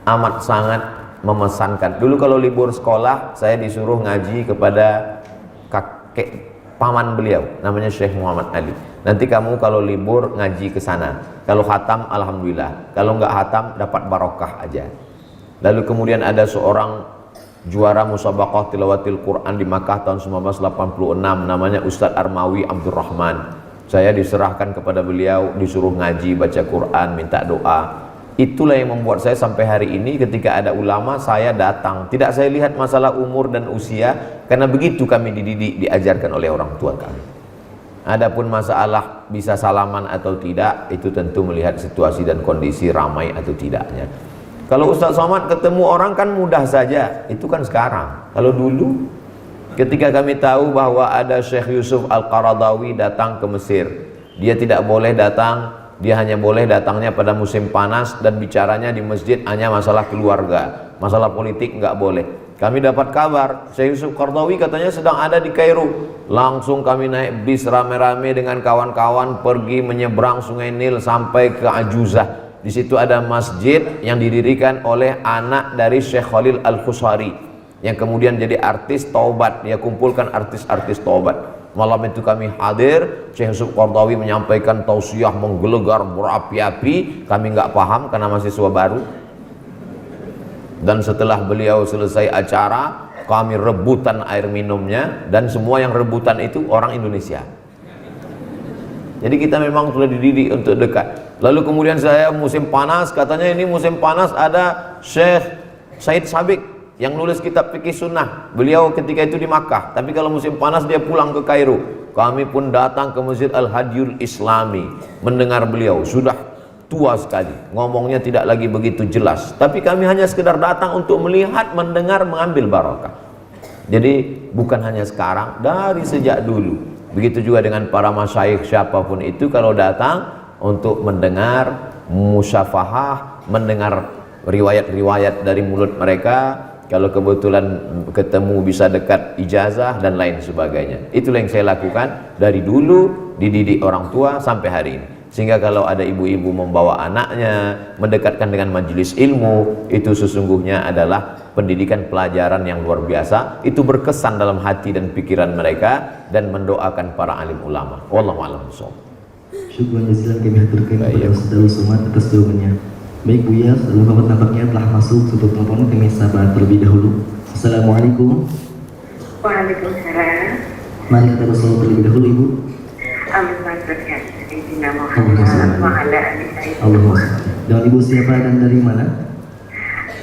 amat sangat memesankan. Dulu kalau libur sekolah, saya disuruh ngaji kepada kakek paman beliau, namanya Syekh Muhammad Ali. Nanti kamu kalau libur ngaji ke sana. Kalau khatam alhamdulillah, kalau nggak khatam dapat barokah aja. Lalu kemudian ada seorang juara musabaqah tilawatil Quran di Makkah tahun 1986, namanya Ustadz Armawi Abdurrahman. Saya diserahkan kepada beliau, disuruh ngaji, baca Quran, minta doa. Itulah yang membuat saya sampai hari ini ketika ada ulama saya datang. Tidak saya lihat masalah umur dan usia, karena begitu kami dididik, diajarkan oleh orang tua kami. Adapun masalah bisa salaman atau tidak, itu tentu melihat situasi dan kondisi ramai atau tidaknya. Kalau Ustaz Somad ketemu orang kan mudah saja, itu kan sekarang. Kalau dulu ketika kami tahu bahwa ada Syekh Yusuf Al-Qaradawi datang ke Mesir, dia tidak boleh datang, dia hanya boleh datangnya pada musim panas dan bicaranya di masjid hanya masalah keluarga, masalah politik nggak boleh. Kami dapat kabar Syekh Yusuf Qaradawi katanya sedang ada di Kairo. Langsung kami naik bis rame-rame dengan kawan-kawan pergi menyeberang Sungai Nil sampai ke Ajuzah. Di situ ada masjid yang didirikan oleh anak dari Syekh Khalil Al-Khusari yang kemudian jadi artis taubat. Dia kumpulkan artis-artis taubat. Malam itu kami hadir, Syekh Yusuf Qaradawi menyampaikan tausiah menggelegar berapi-api. Kami nggak paham karena mahasiswa baru. Dan setelah beliau selesai acara, kami rebutan air minumnya, dan semua yang rebutan itu orang Indonesia. Jadi kita memang sudah dididik untuk dekat. Lalu kemudian saya musim panas, katanya ini musim panas ada Syekh Said Sabiq yang nulis kitab fikih sunnah. Beliau ketika itu di Makkah, tapi kalau musim panas dia pulang ke Kairo. Kami pun datang ke Masjid Al-Hadiyul Islami mendengar beliau. Sudah tua sekali, ngomongnya tidak lagi begitu jelas, tapi kami hanya sekedar datang untuk melihat, mendengar, mengambil barokah. Jadi bukan hanya sekarang, dari sejak dulu. Begitu juga dengan para masyayikh siapapun itu, kalau datang untuk mendengar musyafahah, mendengar riwayat-riwayat dari mulut mereka, kalau kebetulan ketemu bisa dekat ijazah dan lain sebagainya. Itulah yang saya lakukan dari dulu, dididik orang tua sampai hari ini. Sehingga kalau ada ibu-ibu membawa anaknya mendekatkan dengan majelis ilmu, itu sesungguhnya adalah pendidikan pelajaran yang luar biasa. Itu berkesan dalam hati dan pikiran mereka, dan mendoakan para alim ulama. Wallahu a'lam bishawab. Syukran jazilan kami haturkan kepada Ustaz Somad atas jawabannya. Baik Buya, Ustaz Muhammad nampaknya telah masuk untuk telepon, kami sabar terlebih dahulu. Assalamualaikum. Waalaikumsalam. Mari kita bersalawat terlebih dahulu Ibu. Allahumma sholli ala sayyidina Muhammad wa ala ali sayyidina Muhammad. Dengan Ibu siapa dan dari mana?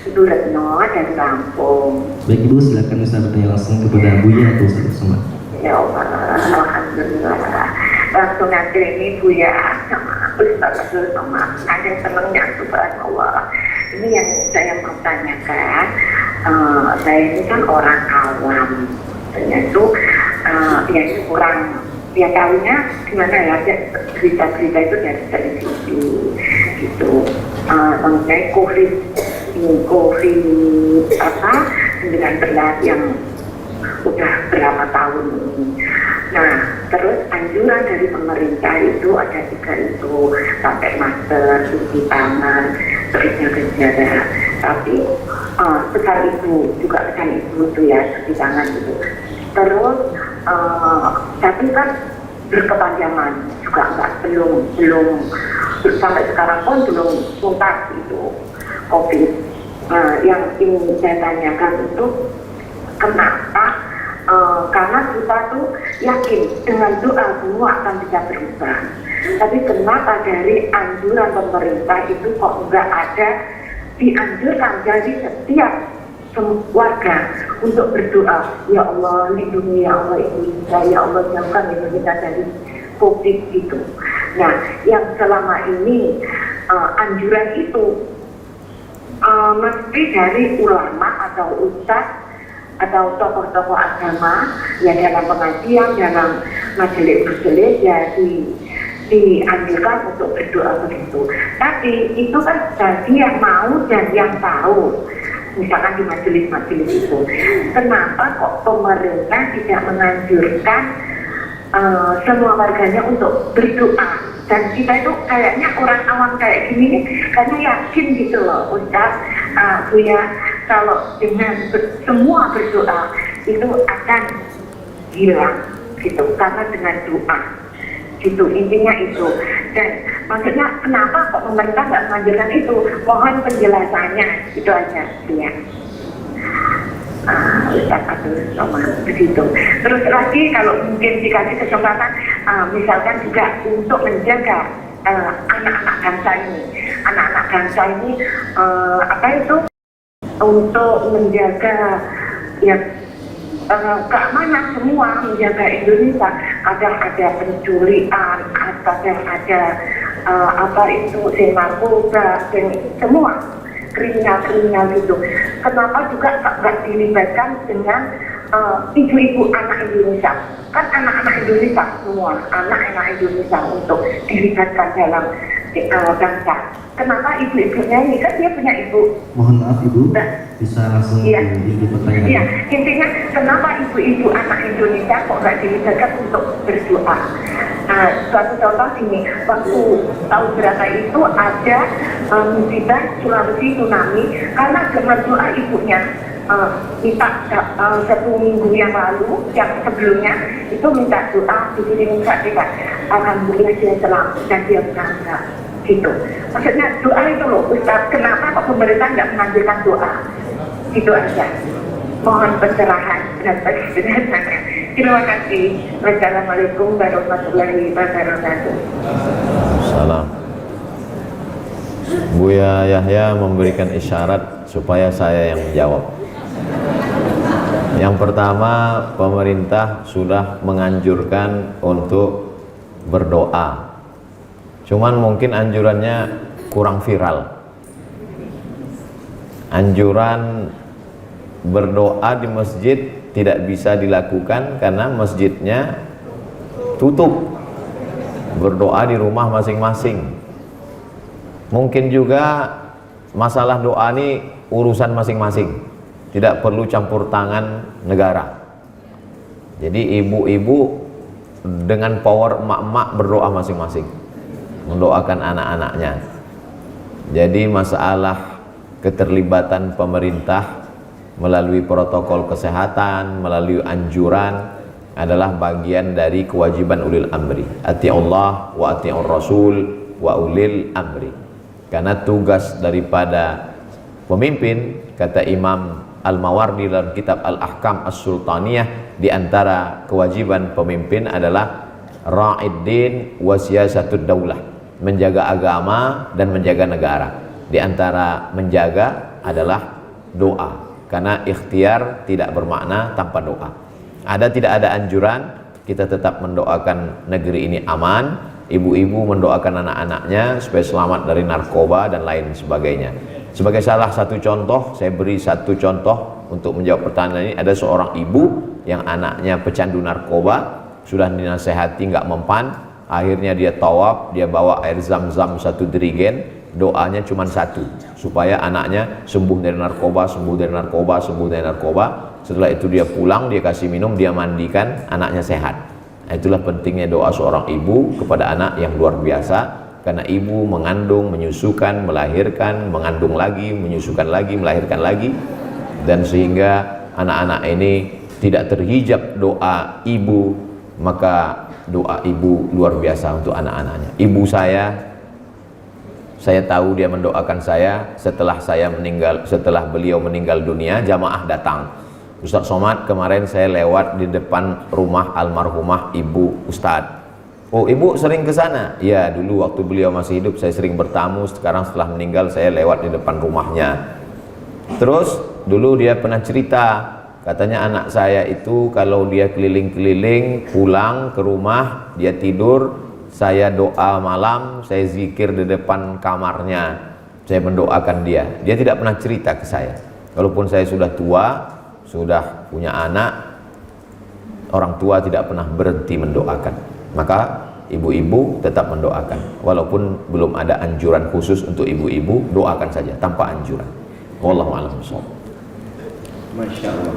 Ibu Retno dari Lampung. Baik Ibu, silakan bisa bertanya langsung kepada Buya atau Ustaz Somad. Ya Allah, alhamdulillah. Langsung aja ini Buya sama Ustaz Abdul Somad. Ada senangnya subhanallah. Ini yang saya mau tanyakan. Saya ini kan orang awam. Ternyata ya ini kurang. Ya tahunya gimana ya, berita-berita itu dari televisi gitu. Mengenai COVID apa 19 yang udah berapa tahun ini. Nah, terus anjuran dari pemerintah itu ada 3 itu, pakai masker, cuci tangan, terus jaga jarak. Tapi pesan ibu juga pesan ibu itu ya, cuci tangan itu. Terus tapi kan berkepanjangan juga belum sampai sekarang pun belum tuntas itu COVID. Yang ingin saya tanyakan itu kenapa? Karena kita tuh yakin dengan doa semua akan bisa berubah. Tapi kenapa dari anjuran pemerintah itu kok nggak ada dianjurkan jadi setiap warga untuk berdoa, ya Allah lindungi, ya Allah Indonesia, ya Allah jauhkan Indonesia dari COVID itu. Nah, yang selama ini anjuran itu mesti dari ulama atau ustaz atau tokoh-tokoh agama ya dalam pengajian, dalam majelis-majelis ya dianjurkan untuk berdoa begitu. Tapi itu kan bagi yang mau dan yang tahu. Misalkan di majelis-majelis itu, kenapa kok pemerintah tidak menganjurkan semua warganya untuk berdoa? Dan kita itu kayaknya orang awam kayak gini, karena yakin gitu loh, Ustaz, Buya, kalau dengan semua berdoa itu akan hilang gitu, karena dengan doa. Gitu, intinya itu. Dan maksudnya kenapa kok pemerintah nggak menganjurkan itu? Mohon penjelasannya, itu aja ya. Ustaz Abdul Somad begitu. Terus lagi kalau mungkin dikasih kesempatan, misalkan juga untuk menjaga anak-anak bangsa ini. Anak-anak bangsa ini apa itu? Untuk menjaga ya keamanan semua, menjaga Indonesia. Kadang ada penculikan, kadang ada apa itu narkoba, dan semua kriminal gitu. Kenapa juga nggak dilibatkan dengan ibu-ibu anak Indonesia? Kan anak-anak Indonesia semua, anak-anak Indonesia untuk dilibatkan dalam bangsa. Kenapa ibu-ibunya ini, kan dia punya ibu. Mohon maaf Ibu, bisa langsung di pertanyaan. Iya, intinya kenapa ibu-ibu anak Indonesia kok nggak dilibatkan untuk berdoa? Suatu contoh ini, waktu tahun berapa itu ada musibah Sulawesi tsunami, karena dengan doa ibunya minta 1 minggu yang lalu, yang sebelumnya itu minta doa, minta kita, alhamdulillah dia selamat dan dia berangkat gitu. Maksudnya doa itu loh Ustaz, kenapa kok pemerintah nggak menganjurkan doa? Gitu aja. Mohon pencerahan dan penjelasan. Terima kasih. Wassalamualaikum warahmatullahi wabarakatuh. Salam. Buya Yahya memberikan isyarat supaya saya yang menjawab. Yang pertama, pemerintah sudah menganjurkan untuk berdoa. Cuman mungkin anjurannya kurang viral. Anjuran berdoa di masjid tidak bisa dilakukan karena masjidnya tutup. Berdoa di rumah masing-masing. Mungkin juga masalah doa ini urusan masing-masing, tidak perlu campur tangan negara. Jadi ibu-ibu dengan power emak-emak berdoa masing-masing, mendoakan anak-anaknya. Jadi masalah keterlibatan pemerintah melalui protokol kesehatan, melalui anjuran adalah bagian dari kewajiban ulil amri. Ati'ullah wa ati'ur rasul wa ulil amri. Karena tugas daripada pemimpin, kata Imam Al-Mawardi dalam kitab Al-Ahkam As-Sultaniyah, di antara kewajiban pemimpin adalah ra'id din wa siyasatud daulah, menjaga agama dan menjaga negara. Di antara menjaga adalah doa, karena ikhtiar tidak bermakna tanpa doa. Tidak ada anjuran, kita tetap mendoakan negeri ini aman, ibu-ibu mendoakan anak-anaknya supaya selamat dari narkoba dan lain sebagainya. Sebagai salah satu contoh, saya beri satu contoh untuk menjawab pertanyaan ini. Ada seorang ibu yang anaknya pecandu narkoba, sudah dinasehati nggak mempan, akhirnya dia tawaf, dia bawa air zam-zam 1 dirigen, doanya cuma satu, supaya anaknya sembuh dari narkoba, sembuh dari narkoba, sembuh dari narkoba. Setelah itu dia pulang, dia kasih minum, dia mandikan, anaknya sehat. Nah, itulah pentingnya doa seorang ibu kepada anak yang luar biasa. Karena ibu mengandung, menyusukan, melahirkan, mengandung lagi, menyusukan lagi, melahirkan lagi. Dan sehingga anak-anak ini tidak terhijab doa ibu, maka doa ibu luar biasa untuk anak-anaknya. Ibu saya tahu dia mendoakan saya setelah beliau meninggal dunia, jamaah datang. Ustaz Somad, kemarin saya lewat di depan rumah almarhumah ibu Ustadz. Oh, ibu sering ke sana? Ya, dulu waktu beliau masih hidup saya sering bertamu, sekarang setelah meninggal saya lewat di depan rumahnya. Terus dulu dia pernah cerita, katanya anak saya itu kalau dia keliling-keliling pulang ke rumah, dia tidur, saya doa malam, saya zikir di depan kamarnya, saya mendoakan dia. Dia tidak pernah cerita ke saya. Walaupun saya sudah tua, sudah punya anak, orang tua tidak pernah berhenti mendoakan. Maka ibu-ibu tetap mendoakan, walaupun belum ada anjuran khusus untuk ibu-ibu, doakan saja tanpa anjuran. Wallahu a'lam bishawab. Masya Allah.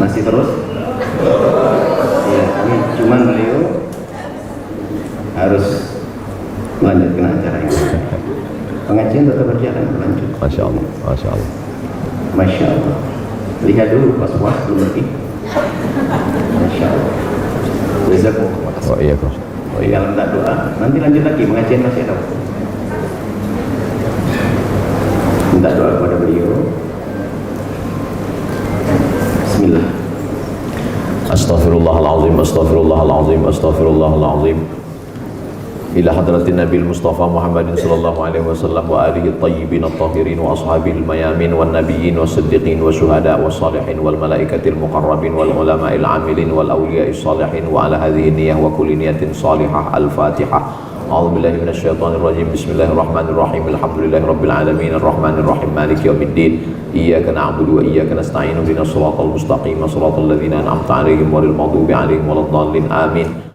Masih terus? Ya, ini cuman beliau harus melanjutkan acara ini. Pengajian tetap berjalan berlanjut. Masya Allah, Masya Allah. Masya Allah. Lihat dulu pas-pas belum berhenti. Masya Allah. Jazakumullah. Oh iya, Bro. Oh iya, minta doa. Nanti lanjut lagi, pengajian masih ada. Minta doa kepada beliau. Bismillah. Astaghfirullahaladzim, astaghfirullahaladzim, astaghfirullahaladzim. Ila hadratin Nabi Mustafa Muhammadin sallallahu alaihi wasallam wa alihi tayyibin at-tahirin wa ashabil mayamin wan nabiyyin was siddiqin wa syuhada was salihin wal malaikatil muqarrabin wal ulama'il amilin wal awliya'is salihin wa ala hadhihi niyyah wa kulli niyatin salihah. Al-Fatihah. A'udzu billahi minasyaitonir rajim. Bismillahirrahmanirrahim. Alhamdulillahi rabbil alamin arrahmanir rahim maliki yaumiddin. Iyyaka na'budu wa iyyaka nasta'in. Ihdinas siratal mustaqim, siratal ladzina an'amta 'alaihim ghairil maghdubi 'alaihim waladdallin. Amin.